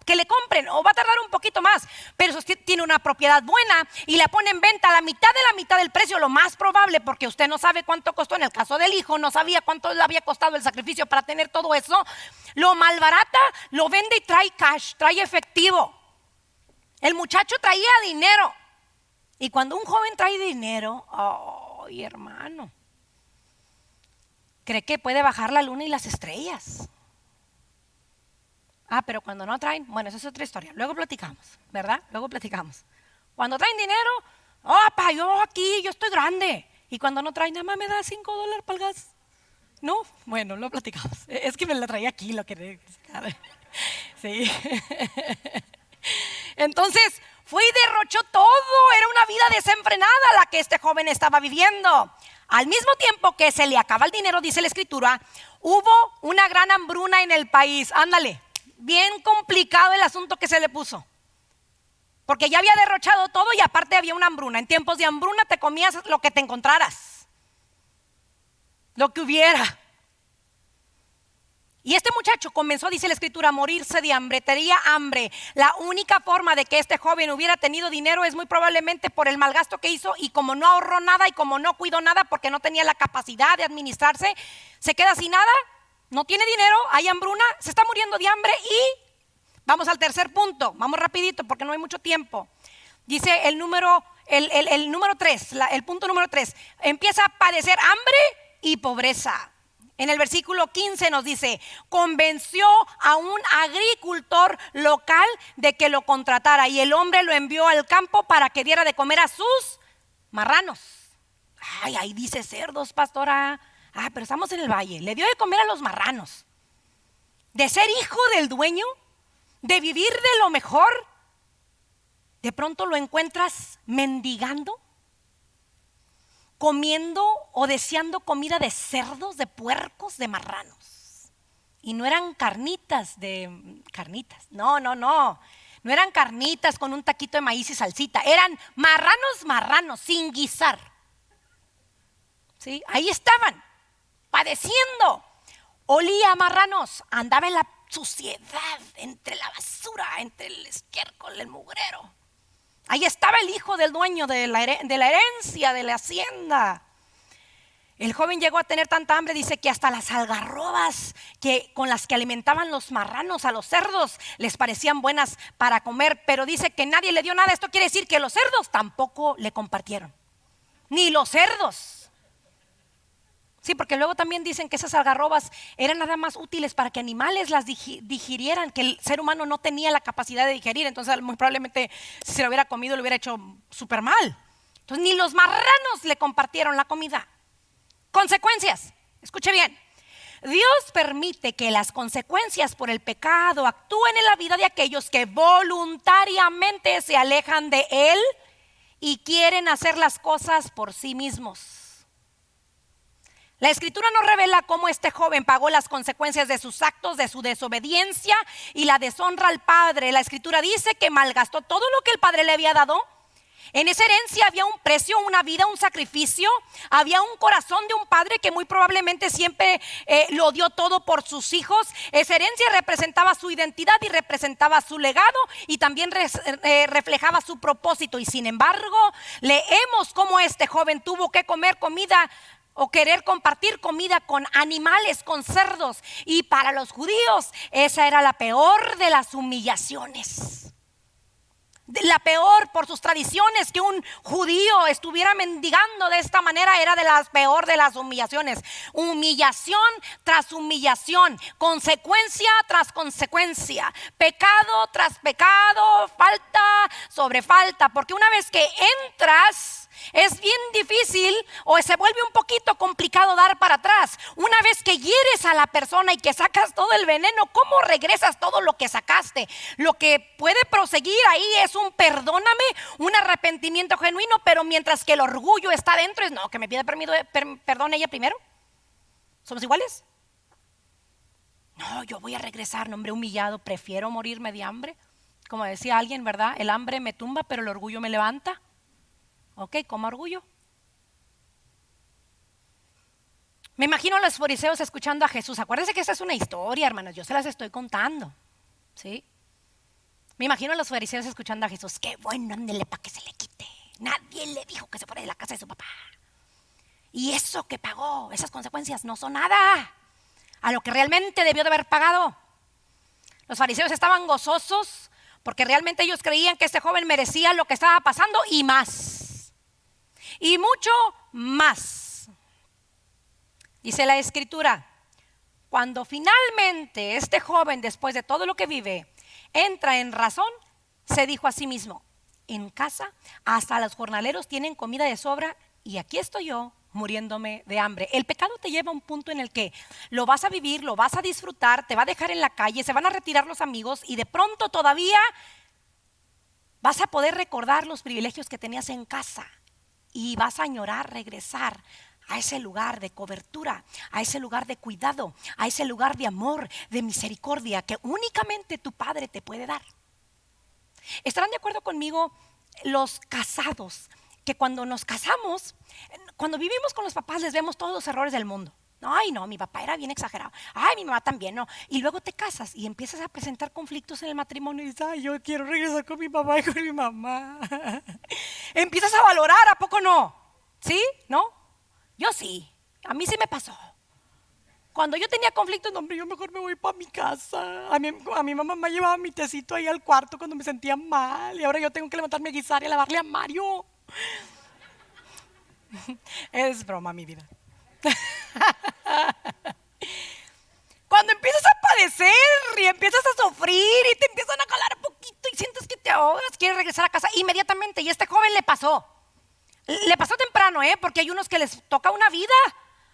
que le compren, o va a tardar un poquito más. Pero si usted tiene una propiedad buena y la pone en venta a la mitad del precio, lo más probable, porque usted no sabe cuánto costó. En el caso del hijo, no sabía cuánto le había costado el sacrificio para tener todo eso. Lo malbarata, lo vende y trae cash, trae efectivo. El muchacho traía dinero. Y cuando un joven trae dinero, hermano, cree que puede bajar la luna y las estrellas. Pero cuando no traen, bueno, esa es otra historia. Luego platicamos, ¿verdad? Luego platicamos. Cuando traen dinero, pa, yo aquí, yo estoy grande. Y cuando no traen, nada más me da $5 para el gas. No, bueno, lo platicamos. Es que me la traía aquí, lo que... Sí. Entonces, fue y derrochó todo. Era una vida desenfrenada la que este joven estaba viviendo. Al mismo tiempo que se le acaba el dinero, dice la escritura, hubo una gran hambruna en el país. Ándale, bien complicado el asunto que se le puso. Porque ya había derrochado todo y aparte había una hambruna. En tiempos de hambruna te comías lo que te encontraras, lo que hubiera. Y este muchacho comenzó, dice la escritura, a morirse de hambre, tenía hambre. La única forma de que este joven hubiera tenido dinero es muy probablemente por el mal gasto que hizo, y como no ahorró nada y como no cuidó nada porque no tenía la capacidad de administrarse, se queda sin nada, no tiene dinero, hay hambruna, se está muriendo de hambre. Y vamos al tercer punto, vamos rapidito porque no hay mucho tiempo. Dice el número 3, el punto número 3, empieza a padecer hambre y pobreza. En el versículo 15 nos dice, convenció a un agricultor local de que lo contratara, y el hombre lo envió al campo para que diera de comer a sus marranos. Ay, ahí dice cerdos, pastora. Pero estamos en el valle. Le dio de comer a los marranos. De ser hijo del dueño, de vivir de lo mejor, de pronto lo encuentras mendigando, comiendo o deseando comida de cerdos, de puercos, de marranos. Y no eran carnitas, no eran carnitas con un taquito de maíz y salsita, eran marranos, sin guisar. ¿Sí? Ahí estaban, padeciendo. Olía a marranos, andaba en la suciedad, entre la basura, entre el estiércol, el mugrero. Ahí estaba el hijo del dueño de la herencia, de la hacienda. El joven llegó a tener tanta hambre, dice que hasta las algarrobas con las que alimentaban los marranos a los cerdos les parecían buenas para comer, pero dice que nadie le dio nada. Esto quiere decir que los cerdos tampoco le compartieron, ni los cerdos. Sí, porque luego también dicen que esas algarrobas eran nada más útiles para que animales las digirieran, que el ser humano no tenía la capacidad de digerir. Entonces muy probablemente si se lo hubiera comido lo hubiera hecho súper mal. Entonces ni los marranos le compartieron la comida. Consecuencias, escuche bien. Dios permite que las consecuencias por el pecado actúen en la vida de aquellos que voluntariamente se alejan de Él y quieren hacer las cosas por sí mismos. La escritura nos revela cómo este joven pagó las consecuencias de sus actos, de su desobediencia y la deshonra al padre. La escritura dice que malgastó todo lo que el padre le había dado. En esa herencia había un precio, una vida, un sacrificio. Había un corazón de un padre que muy probablemente siempre lo dio todo por sus hijos. Esa herencia representaba su identidad y representaba su legado, y también reflejaba su propósito. Y sin embargo, leemos cómo este joven tuvo que comer comida o querer compartir comida con animales, con cerdos. Y para los judíos esa era la peor de las humillaciones. La peor por sus tradiciones, que un judío estuviera mendigando de esta manera era de las peor de las humillaciones. Humillación tras humillación, consecuencia tras consecuencia, pecado tras pecado, falta sobre falta. Porque una vez que entras, es bien difícil o se vuelve un poquito complicado dar para atrás. Una vez que hieres a la persona y que sacas todo el veneno, ¿cómo regresas todo lo que sacaste? Lo que puede proseguir ahí es un perdóname, un arrepentimiento genuino, pero mientras que el orgullo está dentro, es no, que me pida perdón ella primero. ¿Somos iguales? No, yo voy a regresar, no, hombre, humillado, prefiero morirme de hambre. Como decía alguien, ¿verdad? El hambre me tumba, pero el orgullo me levanta. Ok, coma orgullo. Me imagino a los fariseos escuchando a Jesús. Acuérdense que esta es una historia, hermanos, yo se las estoy contando, ¿sí? Me imagino a los fariseos escuchando a Jesús. Qué bueno, ándele para que se le quite. Nadie le dijo que se fuera de la casa de su papá. Y eso que pagó, esas consecuencias no son nada a lo que realmente debió de haber pagado. Los fariseos estaban gozosos porque realmente ellos creían que este joven merecía lo que estaba pasando y más. Y mucho más. Dice la escritura, Cuando finalmente este joven, después de todo lo que vive, entra en razón, se dijo a sí mismo: en casa hasta los jornaleros tienen comida de sobra y aquí estoy yo muriéndome de hambre. El pecado te lleva a un punto en el que lo vas a vivir, lo vas a disfrutar, te va a dejar en la calle, se van a retirar los amigos y de pronto todavía vas a poder recordar los privilegios que tenías en casa y vas a añorar regresar a ese lugar de cobertura, a ese lugar de cuidado, a ese lugar de amor, de misericordia que únicamente tu Padre te puede dar. ¿Estarán de acuerdo conmigo los casados? Que cuando nos casamos, cuando vivimos con los papás, les vemos todos los errores del mundo. Ay, no, mi papá era bien exagerado. Ay, mi mamá también, no. Y luego te casas y empiezas a presentar conflictos en el matrimonio y dices: ay, yo quiero regresar con mi papá y con mi mamá. Empiezas a valorar, ¿a poco no? ¿Sí? ¿No? Yo sí. A mí sí me pasó. Cuando yo tenía conflictos, no, hombre, yo mejor me voy para mi casa. A mi mamá me llevaba mi tecito ahí al cuarto cuando me sentía mal. Y ahora yo tengo que levantarme a guisar y a lavarle a Mario. Es broma, mi vida. Cuando empiezas a padecer y empiezas a sufrir y te empiezan a calar un poquito y sientes que te ahogas, quieres regresar a casa inmediatamente. Y a este joven le pasó temprano, porque hay unos que les toca una vida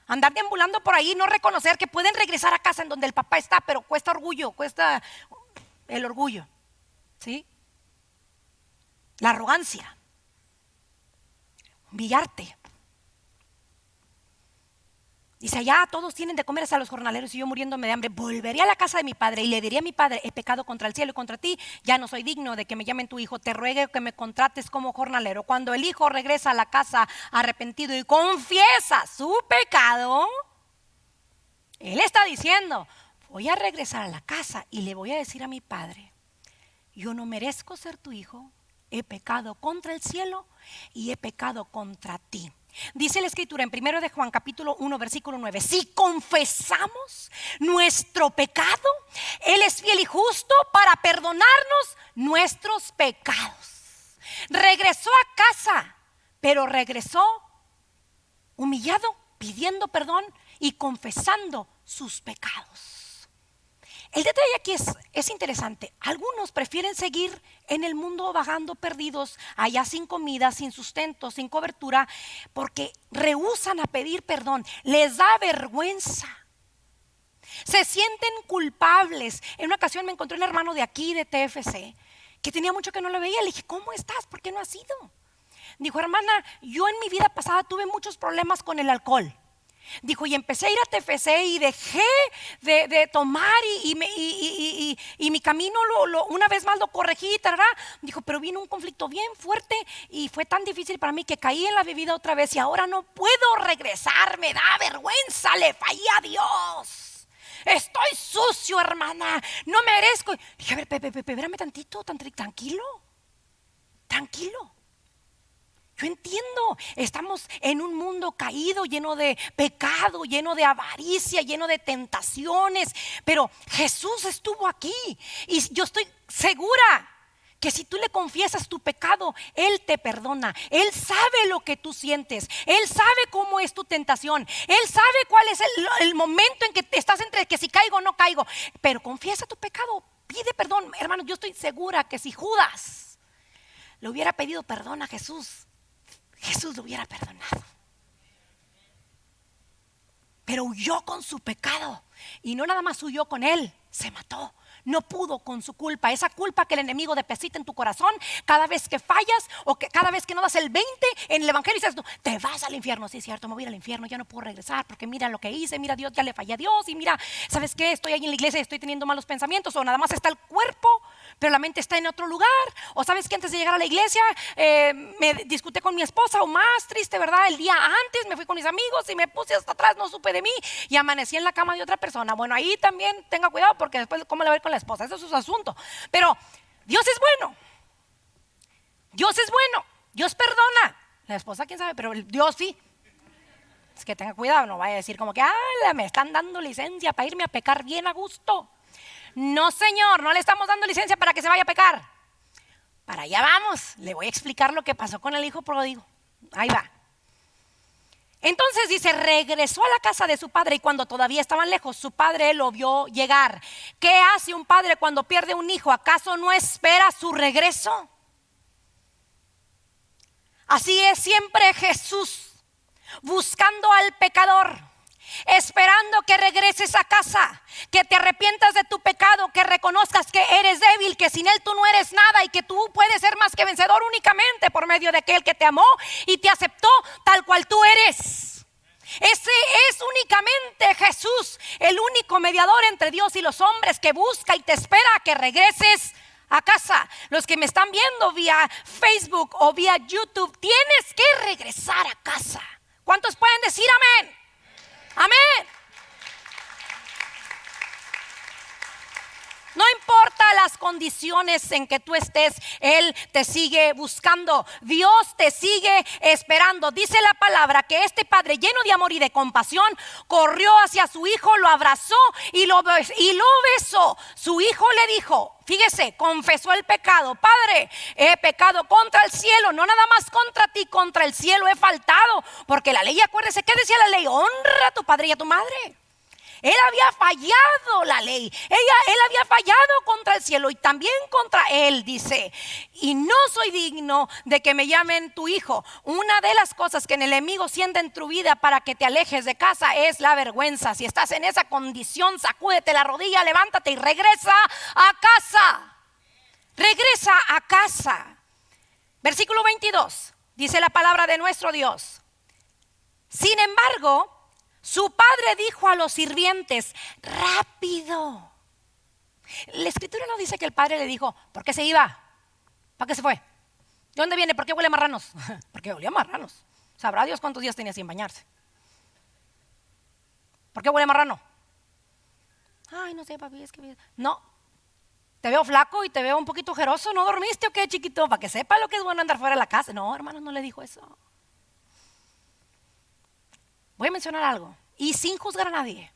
andar deambulando por ahí, no reconocer que pueden regresar a casa en donde el papá está, pero cuesta orgullo, cuesta el orgullo, ¿sí? La arrogancia, humillarte. Dice: allá todos tienen de comer hasta los jornaleros y yo muriéndome de hambre. Volveré a la casa de mi padre y le diré a mi padre: he pecado contra el cielo y contra ti, ya no soy digno de que me llamen tu hijo, te ruego que me contrates como jornalero. Cuando el hijo regresa a la casa arrepentido y confiesa su pecado, él está diciendo: voy a regresar a la casa y le voy a decir a mi padre: yo no merezco ser tu hijo, he pecado contra el cielo y he pecado contra ti. Dice la escritura en 1 de Juan capítulo 1 versículo 9: si confesamos nuestro pecado, Él es fiel y justo para perdonarnos nuestros pecados. Regresó a casa, pero regresó humillado, pidiendo perdón y confesando sus pecados. El detalle aquí es interesante. Algunos prefieren seguir en el mundo vagando perdidos, allá sin comida, sin sustento, sin cobertura, porque rehúsan a pedir perdón. Les da vergüenza. Se sienten culpables. En una ocasión me encontré un hermano de aquí, de TFC, que tenía mucho que no lo veía. Le dije: ¿cómo estás? ¿Por qué no has ido? Dijo: hermana, yo en mi vida pasada tuve muchos problemas con el alcohol. Dijo: y empecé a ir a TFC y dejé de tomar y mi camino una vez más lo corregí, ¿verdad? Dijo: pero vino un conflicto bien fuerte y fue tan difícil para mí que caí en la bebida otra vez y ahora no puedo regresar, me da vergüenza, le fallé a Dios. Estoy sucio, hermana, no merezco. Dije: a ver, espérame tantito, tranquilo. Yo entiendo, estamos en un mundo caído, lleno de pecado, lleno de avaricia, lleno de tentaciones, pero Jesús estuvo aquí y yo estoy segura que si tú le confiesas tu pecado, Él te perdona. Él sabe lo que tú sientes, Él sabe cómo es tu tentación, Él sabe cuál es el momento en que te estás entre que si caigo o no caigo, pero confiesa tu pecado, pide perdón. Hermano, yo estoy segura que si Judas le hubiera pedido perdón a Jesús, Jesús lo hubiera perdonado. Pero huyó con su pecado y no nada más huyó con él, se mató. No pudo con su culpa, esa culpa que el enemigo deposita en tu corazón cada vez que fallas o que cada vez que no das el 20 en el evangelio y dices: te vas al infierno. Sí, es cierto, me voy a ir al infierno, ya no puedo regresar porque mira lo que hice, mira Dios, ya le fallé a Dios y mira, ¿sabes qué? Estoy ahí en la iglesia y estoy teniendo malos pensamientos, o nada más está el cuerpo, pero la mente está en otro lugar, o sabes que antes de llegar a la iglesia me discuté con mi esposa, o más triste, ¿verdad? El día antes me fui con mis amigos y me puse hasta atrás, no supe de mí y amanecí en la cama de otra persona. Bueno, ahí también tenga cuidado porque después cómo le va a ir con la esposa, eso es su asunto. Pero Dios es bueno, Dios perdona. La esposa quién sabe, pero Dios sí. Es que tenga cuidado, no vaya a decir como que me están dando licencia para irme a pecar bien a gusto. No, señor, no le estamos dando licencia para que se vaya a pecar. Para allá vamos. Le voy a explicar lo que pasó con el hijo pródigo. Ahí va. Entonces dice, regresó a la casa de su padre y cuando todavía estaban lejos, su padre lo vio llegar. ¿Qué hace un padre cuando pierde un hijo? ¿Acaso no espera su regreso? Así es siempre Jesús, buscando al pecador, esperando que regreses a casa, que te arrepientas de tu pecado, que reconozcas que eres débil, que sin Él tú no eres nada y que tú puedes ser más que vencedor únicamente por medio de aquel que te amó y te aceptó tal cual tú eres. Ese es únicamente Jesús, el único mediador entre Dios y los hombres, que busca y te espera a que regreses a casa. Los que me están viendo vía Facebook o vía YouTube, tienes que regresar a casa. ¿Cuántos pueden decir amén? Amén. No importa las condiciones en que tú estés, Él te sigue buscando. Dios te sigue esperando. Dice la palabra que este padre, lleno de amor y de compasión, corrió hacia su hijo, lo abrazó y lo besó. Su hijo le dijo, fíjese, confesó el pecado. Padre, he pecado contra el cielo, no nada más contra ti, contra el cielo he faltado. Porque la ley, acuérdese, ¿qué decía la ley? Honra a tu padre y a tu madre. Él había fallado la ley, él había fallado contra el cielo y también contra él, dice, y no soy digno de que me llamen tu hijo. Una de las cosas que el enemigo siente en tu vida para que te alejes de casa es la vergüenza. Si estás en esa condición, sacúdete la rodilla, levántate y regresa a casa. Regresa a casa. Versículo 22, dice la palabra de nuestro Dios. Sin embargo, su padre dijo a los sirvientes, rápido. La escritura no dice que el padre le dijo, ¿por qué se iba? ¿Para qué se fue? ¿De dónde viene? ¿Por qué huele a marranos? Porque olía a marranos. Sabrá Dios cuántos días tenía sin bañarse. ¿Por qué huele a marrano? Ay, no sé, papi, es que... No, te veo flaco y te veo un poquito ojeroso. ¿No dormiste o qué, chiquito? Para que sepa lo que es bueno andar fuera de la casa. No, hermano, no le dijo eso. Voy a mencionar algo y sin juzgar a nadie.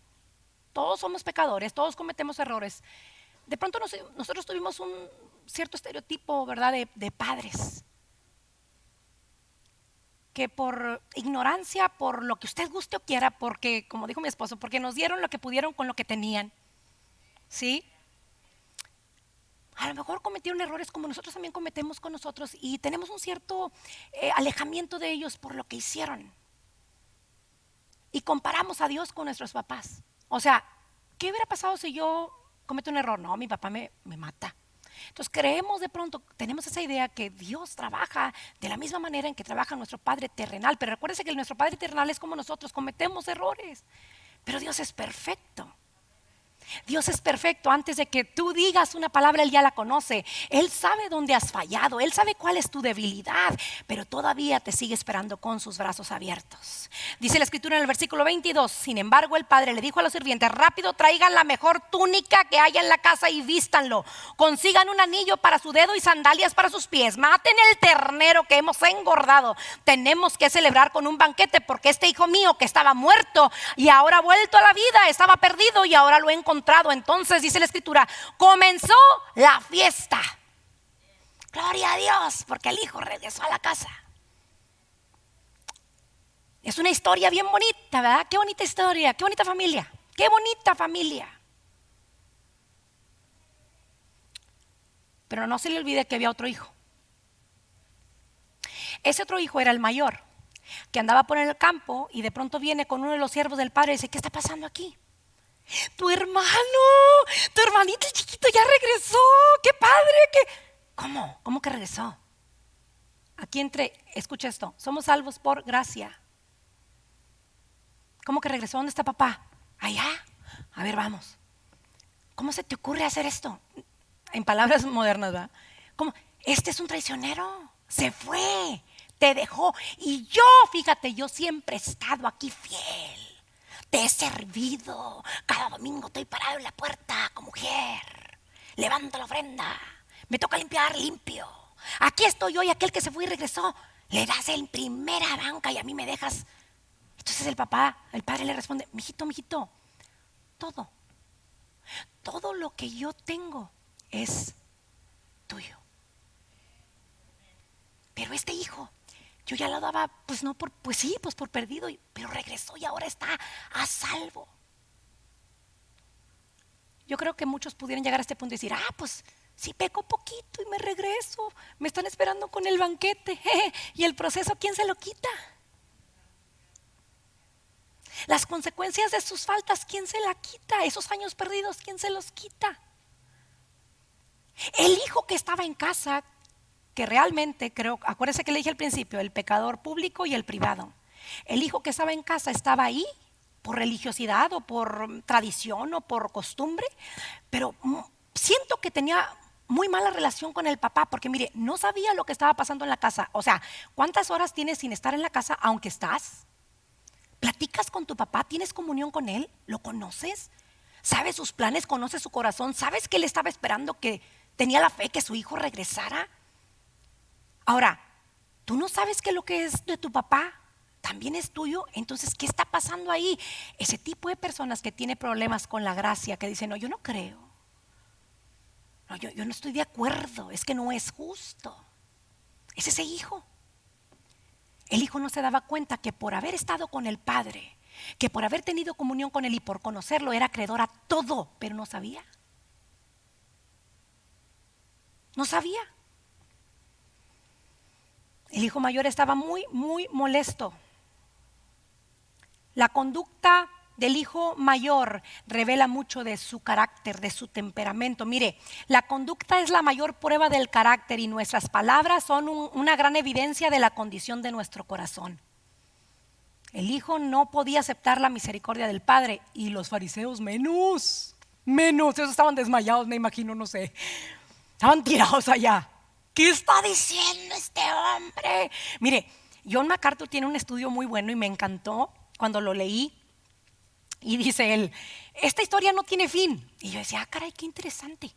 Todos somos pecadores, todos cometemos errores. De pronto nosotros tuvimos un cierto estereotipo, ¿verdad? De padres que por ignorancia, por lo que usted guste o quiera, porque, como dijo mi esposo, porque nos dieron lo que pudieron con lo que tenían, ¿sí? A lo mejor cometieron errores como nosotros también cometemos con nosotros y tenemos un cierto alejamiento de ellos por lo que hicieron. Y comparamos a Dios con nuestros papás. O sea, ¿qué hubiera pasado si yo cometo un error? No, mi papá me mata. Entonces creemos de pronto, tenemos esa idea que Dios trabaja de la misma manera en que trabaja nuestro Padre terrenal. Pero recuérdense que nuestro Padre terrenal es como nosotros, cometemos errores. Pero Dios es perfecto. Dios es perfecto. Antes de que tú digas una palabra, Él ya la conoce. Él sabe dónde has fallado, Él sabe cuál es tu debilidad, pero todavía te sigue esperando con sus brazos abiertos. Dice la escritura en el versículo 22, sin embargo el padre le dijo a los sirvientes, rápido traigan la mejor túnica que haya en la casa y vístanlo. Consigan un anillo para su dedo y sandalias para sus pies. Maten el ternero que hemos engordado. Tenemos que celebrar con un banquete porque este hijo mío que estaba muerto y ahora ha vuelto a la vida, estaba perdido y ahora lo he encontrado. Entonces dice la escritura, comenzó la fiesta. Gloria a Dios, porque el hijo regresó a la casa. Es una historia bien bonita, ¿verdad? Qué bonita historia, qué bonita familia, qué bonita familia. Pero no se le olvide que había otro hijo. Ese otro hijo era el mayor, que andaba por el campo y de pronto viene con uno de los siervos del padre y dice, ¿qué está pasando aquí? Tu hermano, tu hermanito el chiquito ya regresó, qué padre, ¿Cómo? ¿Cómo que regresó? Aquí escucha esto, somos salvos por gracia. ¿Cómo que regresó? ¿Dónde está papá? Allá. A ver, vamos. ¿Cómo se te ocurre hacer esto? En palabras modernas, ¿verdad? ¿Cómo? Este es un traicionero, se fue, te dejó. Y yo, fíjate, yo siempre he estado aquí fiel. Te he servido. Cada domingo estoy parado en la puerta como mujer. Levanto la ofrenda. Me toca limpiar, limpio. Aquí estoy yo y aquel que se fue y regresó, le das en primera banca y a mí me dejas. Entonces el padre le responde, mijito, todo lo que yo tengo es tuyo. Pero este hijo yo ya lo daba, pues no por, pues sí, pues por perdido, pero regresó y ahora está a salvo. Yo creo que muchos pudieran llegar a este punto y decir, pues si peco poquito y me regreso, me están esperando con el banquete, y el proceso, ¿quién se lo quita? Las consecuencias de sus faltas, ¿quién se la quita? Esos años perdidos, ¿quién se los quita? El hijo que estaba en casa, que realmente creo, acuérdese que le dije al principio, el pecador público y el privado. El hijo que estaba en casa estaba ahí por religiosidad o por tradición o por costumbre, pero siento que tenía muy mala relación con el papá, porque mire, no sabía lo que estaba pasando en la casa. O sea, ¿cuántas horas tienes sin estar en la casa aunque estás? ¿Platicas con tu papá? ¿Tienes comunión con él? ¿Lo conoces? ¿Sabes sus planes? ¿Conoces su corazón? ¿Sabes que él estaba esperando, que tenía la fe que su hijo regresara? Ahora, ¿tú no sabes que lo que es de tu papá también es tuyo? Entonces, ¿qué está pasando ahí? Ese tipo de personas que tiene problemas con la gracia, que dicen, no, yo no creo. No, yo no estoy de acuerdo, es que no es justo. Es ese hijo. El hijo no se daba cuenta que por haber estado con el padre, que por haber tenido comunión con él y por conocerlo, era acreedor a todo, pero no sabía. No sabía. El hijo mayor estaba muy, muy molesto. La conducta del hijo mayor revela mucho de su carácter, de su temperamento. Mire, la conducta es la mayor prueba del carácter y nuestras palabras son una gran evidencia de la condición de nuestro corazón. El hijo no podía aceptar la misericordia del padre y los fariseos menos, esos estaban desmayados, me imagino, no sé, estaban tirados allá. ¿Qué está diciendo este hombre? Mire, John MacArthur tiene un estudio muy bueno y me encantó cuando lo leí. Y dice él, esta historia no tiene fin. Y yo decía, caray, qué interesante.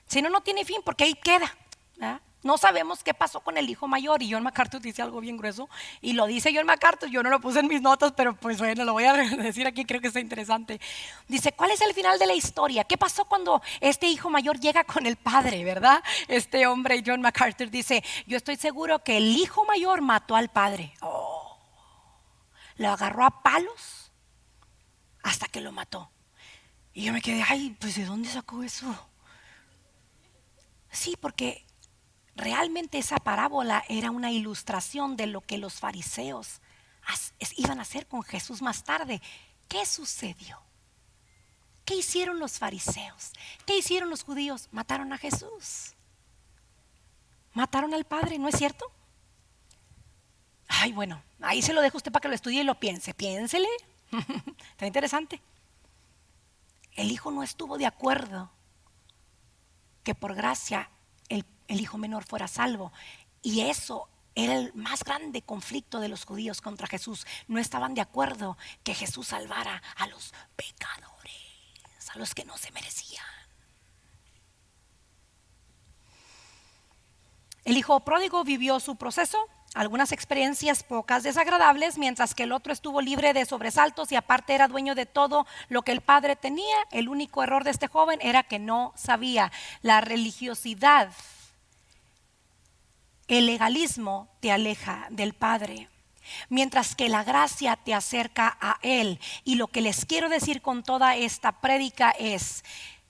Si no, no tiene fin, porque ahí queda, ¿verdad? No sabemos qué pasó con el hijo mayor. Y John MacArthur dice algo bien grueso, y lo dice John MacArthur. Yo no lo puse en mis notas, pero pues bueno, lo voy a decir aquí, creo que está interesante. Dice, ¿cuál es el final de la historia? ¿Qué pasó cuando este hijo mayor llega con el padre, verdad? Este hombre, John MacArthur, dice, yo estoy seguro que el hijo mayor mató al padre. Lo agarró a palos hasta que lo mató. Y yo me quedé, ay, pues ¿de dónde sacó eso? Sí, porque realmente esa parábola era una ilustración de lo que los fariseos iban a hacer con Jesús más tarde. ¿Qué sucedió? ¿Qué hicieron los fariseos? ¿Qué hicieron los judíos? Mataron a Jesús. Mataron al Padre, ¿no es cierto? Ay, bueno, ahí se lo dejo a usted para que lo estudie y lo piense. Piénsele. Está interesante. El hijo no estuvo de acuerdo que por gracia el hijo menor fuera salvo, y eso era el más grande conflicto de los judíos contra Jesús. No estaban de acuerdo que Jesús salvara a los pecadores, a los que no se merecían. El hijo pródigo vivió su proceso, algunas experiencias pocas desagradables, mientras que el otro estuvo libre de sobresaltos y aparte era dueño de todo lo que el padre tenía. El único error de este joven era que no sabía. La religiosidad, el legalismo te aleja del Padre, mientras que la gracia te acerca a Él. Y lo que les quiero decir con toda esta prédica es,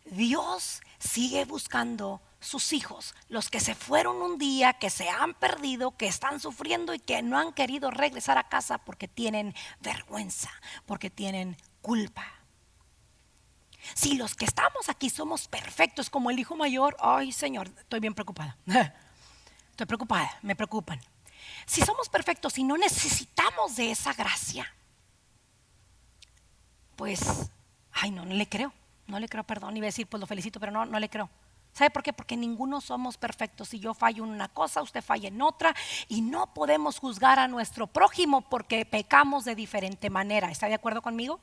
Dios sigue buscando sus hijos, los que se fueron un día, que se han perdido, que están sufriendo y que no han querido regresar a casa porque tienen vergüenza, porque tienen culpa. Si los que estamos aquí somos perfectos como el hijo mayor, ay Señor, estoy bien preocupada. Estoy preocupada, me preocupan. Si somos perfectos y no necesitamos de esa gracia, pues, ay no le creo, perdón, iba a decir pues lo felicito, pero no le creo. ¿Sabe por qué? Porque ninguno somos perfectos. Si yo fallo en una cosa, usted falla en otra, y no podemos juzgar a nuestro prójimo porque pecamos de diferente manera. ¿Está de acuerdo conmigo?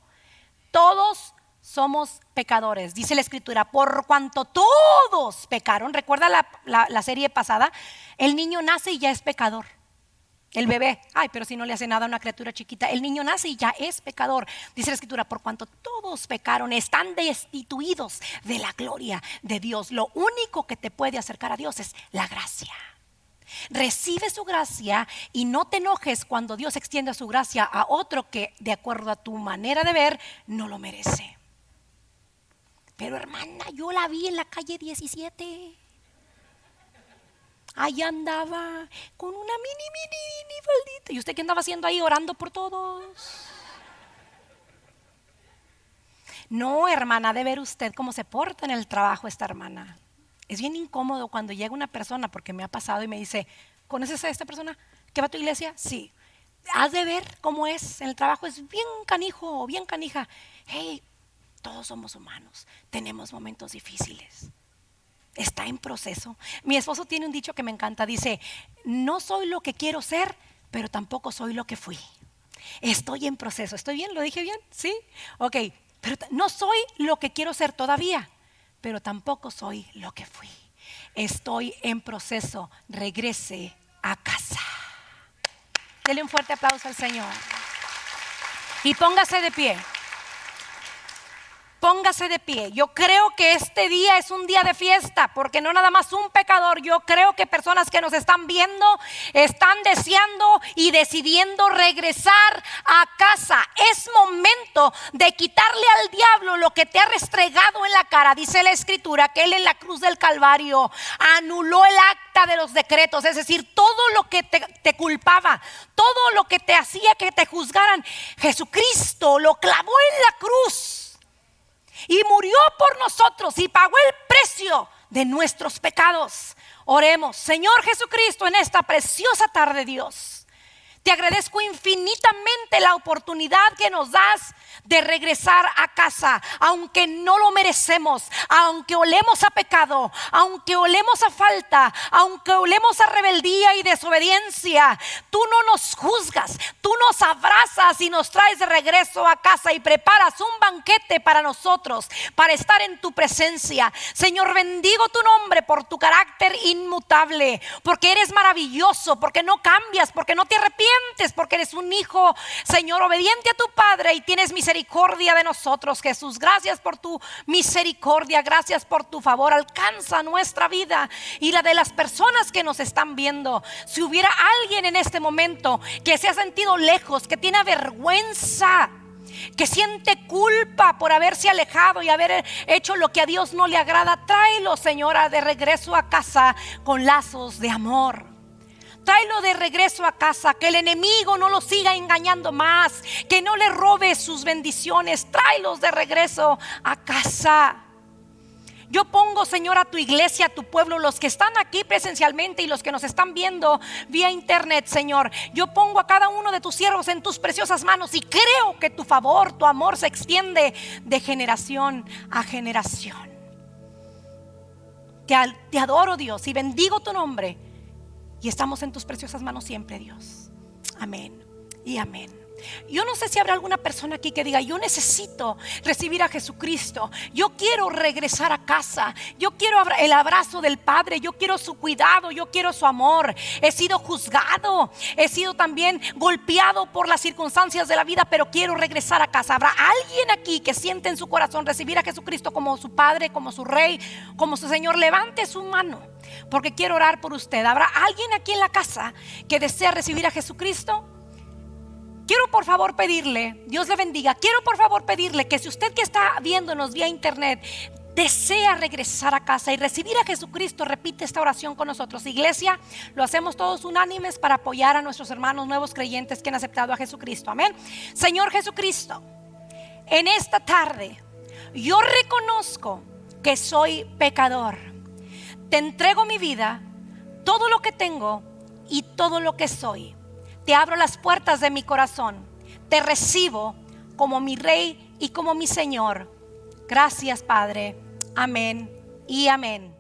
Todos somos pecadores, dice la escritura, por cuanto todos pecaron. Recuerda la serie pasada, el niño nace y ya es pecador. El bebé, ay, pero si no le hace nada a una criatura chiquita, el niño nace y ya es pecador. Dice la escritura, por cuanto todos pecaron, están destituidos de la gloria de Dios. Lo único que te puede acercar a Dios es la gracia. Recibe su gracia y no te enojes cuando Dios extiende su gracia a otro que, de acuerdo a tu manera de ver, no lo merece. Pero hermana, yo la vi en la calle 17. Ahí andaba con una mini faldita. ¿Y usted qué andaba haciendo ahí? Orando por todos. No, hermana, de ver usted cómo se porta en el trabajo esta hermana. Es bien incómodo cuando llega una persona, porque me ha pasado y me dice, ¿conoces a esta persona que va a tu iglesia? Sí. Has de ver cómo es en el trabajo, es bien canijo o bien canija. Hey, todos somos humanos, tenemos momentos difíciles. Está en proceso. Mi esposo tiene un dicho que me encanta, dice, no soy lo que quiero ser, pero tampoco soy lo que fui. Estoy en proceso. ¿Estoy bien? ¿Lo dije bien? ¿Sí? Ok, pero no soy lo que quiero ser todavía, pero tampoco soy lo que fui. Estoy en proceso. Regrese a casa. Dele un fuerte aplauso al Señor. Y póngase de pie. Póngase de pie. Yo creo que este día es un día de fiesta, porque no nada más un pecador. Yo creo que personas que nos están viendo están deseando y decidiendo regresar a casa. Es momento de quitarle al diablo lo que te ha restregado en la cara. Dice la Escritura que Él en la cruz del Calvario anuló el acta de los decretos, es decir, todo lo que te culpaba, todo lo que te hacía que te juzgaran, Jesucristo lo clavó en la cruz. Y murió por nosotros y pagó el precio de nuestros pecados. Oremos. Señor Jesucristo, en esta preciosa tarde, Dios, te agradezco infinitamente la oportunidad que nos das de regresar a casa, aunque no lo merecemos, aunque olemos a pecado, aunque olemos a falta, aunque olemos a rebeldía y desobediencia. Tú no nos juzgas, tú nos abrazas y nos traes de regreso a casa y preparas un banquete para nosotros, para estar en tu presencia. Señor, bendigo tu nombre por tu carácter inmutable, porque eres maravilloso, porque no cambias, porque no te arrepientes, porque eres un hijo, Señor, obediente a tu Padre y tienes misericordia de nosotros, Jesús. Gracias por tu misericordia, gracias por tu favor. Alcanza nuestra vida y la de las personas que nos están viendo. Si hubiera alguien en este momento que se ha sentido lejos, que tiene vergüenza, que siente culpa por haberse alejado y haber hecho lo que a Dios no le agrada, tráelo, Señora, de regreso a casa con lazos de amor. Tráelo de regreso a casa, que el enemigo no lo siga engañando más, que no le robe sus bendiciones. Tráelos de regreso a casa. Yo pongo, Señor, a tu iglesia, a tu pueblo, los que están aquí presencialmente y los que nos están viendo vía internet, Señor. Yo pongo a cada uno de tus siervos en tus preciosas manos y creo que tu favor, tu amor se extiende de generación a generación. Te adoro, Dios, y bendigo tu nombre. Y estamos en tus preciosas manos siempre, Dios. Amén y amén. Yo no sé si habrá alguna persona aquí que diga, yo necesito recibir a Jesucristo, yo quiero regresar a casa, yo quiero el abrazo del Padre, yo quiero su cuidado, yo quiero su amor. He sido juzgado, he sido también golpeado por las circunstancias de la vida, pero quiero regresar a casa. ¿Habrá alguien aquí que siente en su corazón recibir a Jesucristo como su Padre, como su Rey, como su Señor? Levante su mano, porque quiero orar por usted. ¿Habrá alguien aquí en la casa que desea recibir a Jesucristo? Quiero por favor pedirle, Dios le bendiga, quiero por favor pedirle que si usted que está viéndonos vía internet desea regresar a casa y recibir a Jesucristo, repite esta oración con nosotros. Iglesia, lo hacemos todos unánimes para apoyar a nuestros hermanos nuevos creyentes que han aceptado a Jesucristo. Amén. Señor Jesucristo, en esta tarde yo reconozco que soy pecador. Te entrego mi vida, todo lo que tengo y todo lo que soy. Te abro las puertas de mi corazón. Te recibo como mi Rey y como mi Señor. Gracias, Padre. Amén y amén.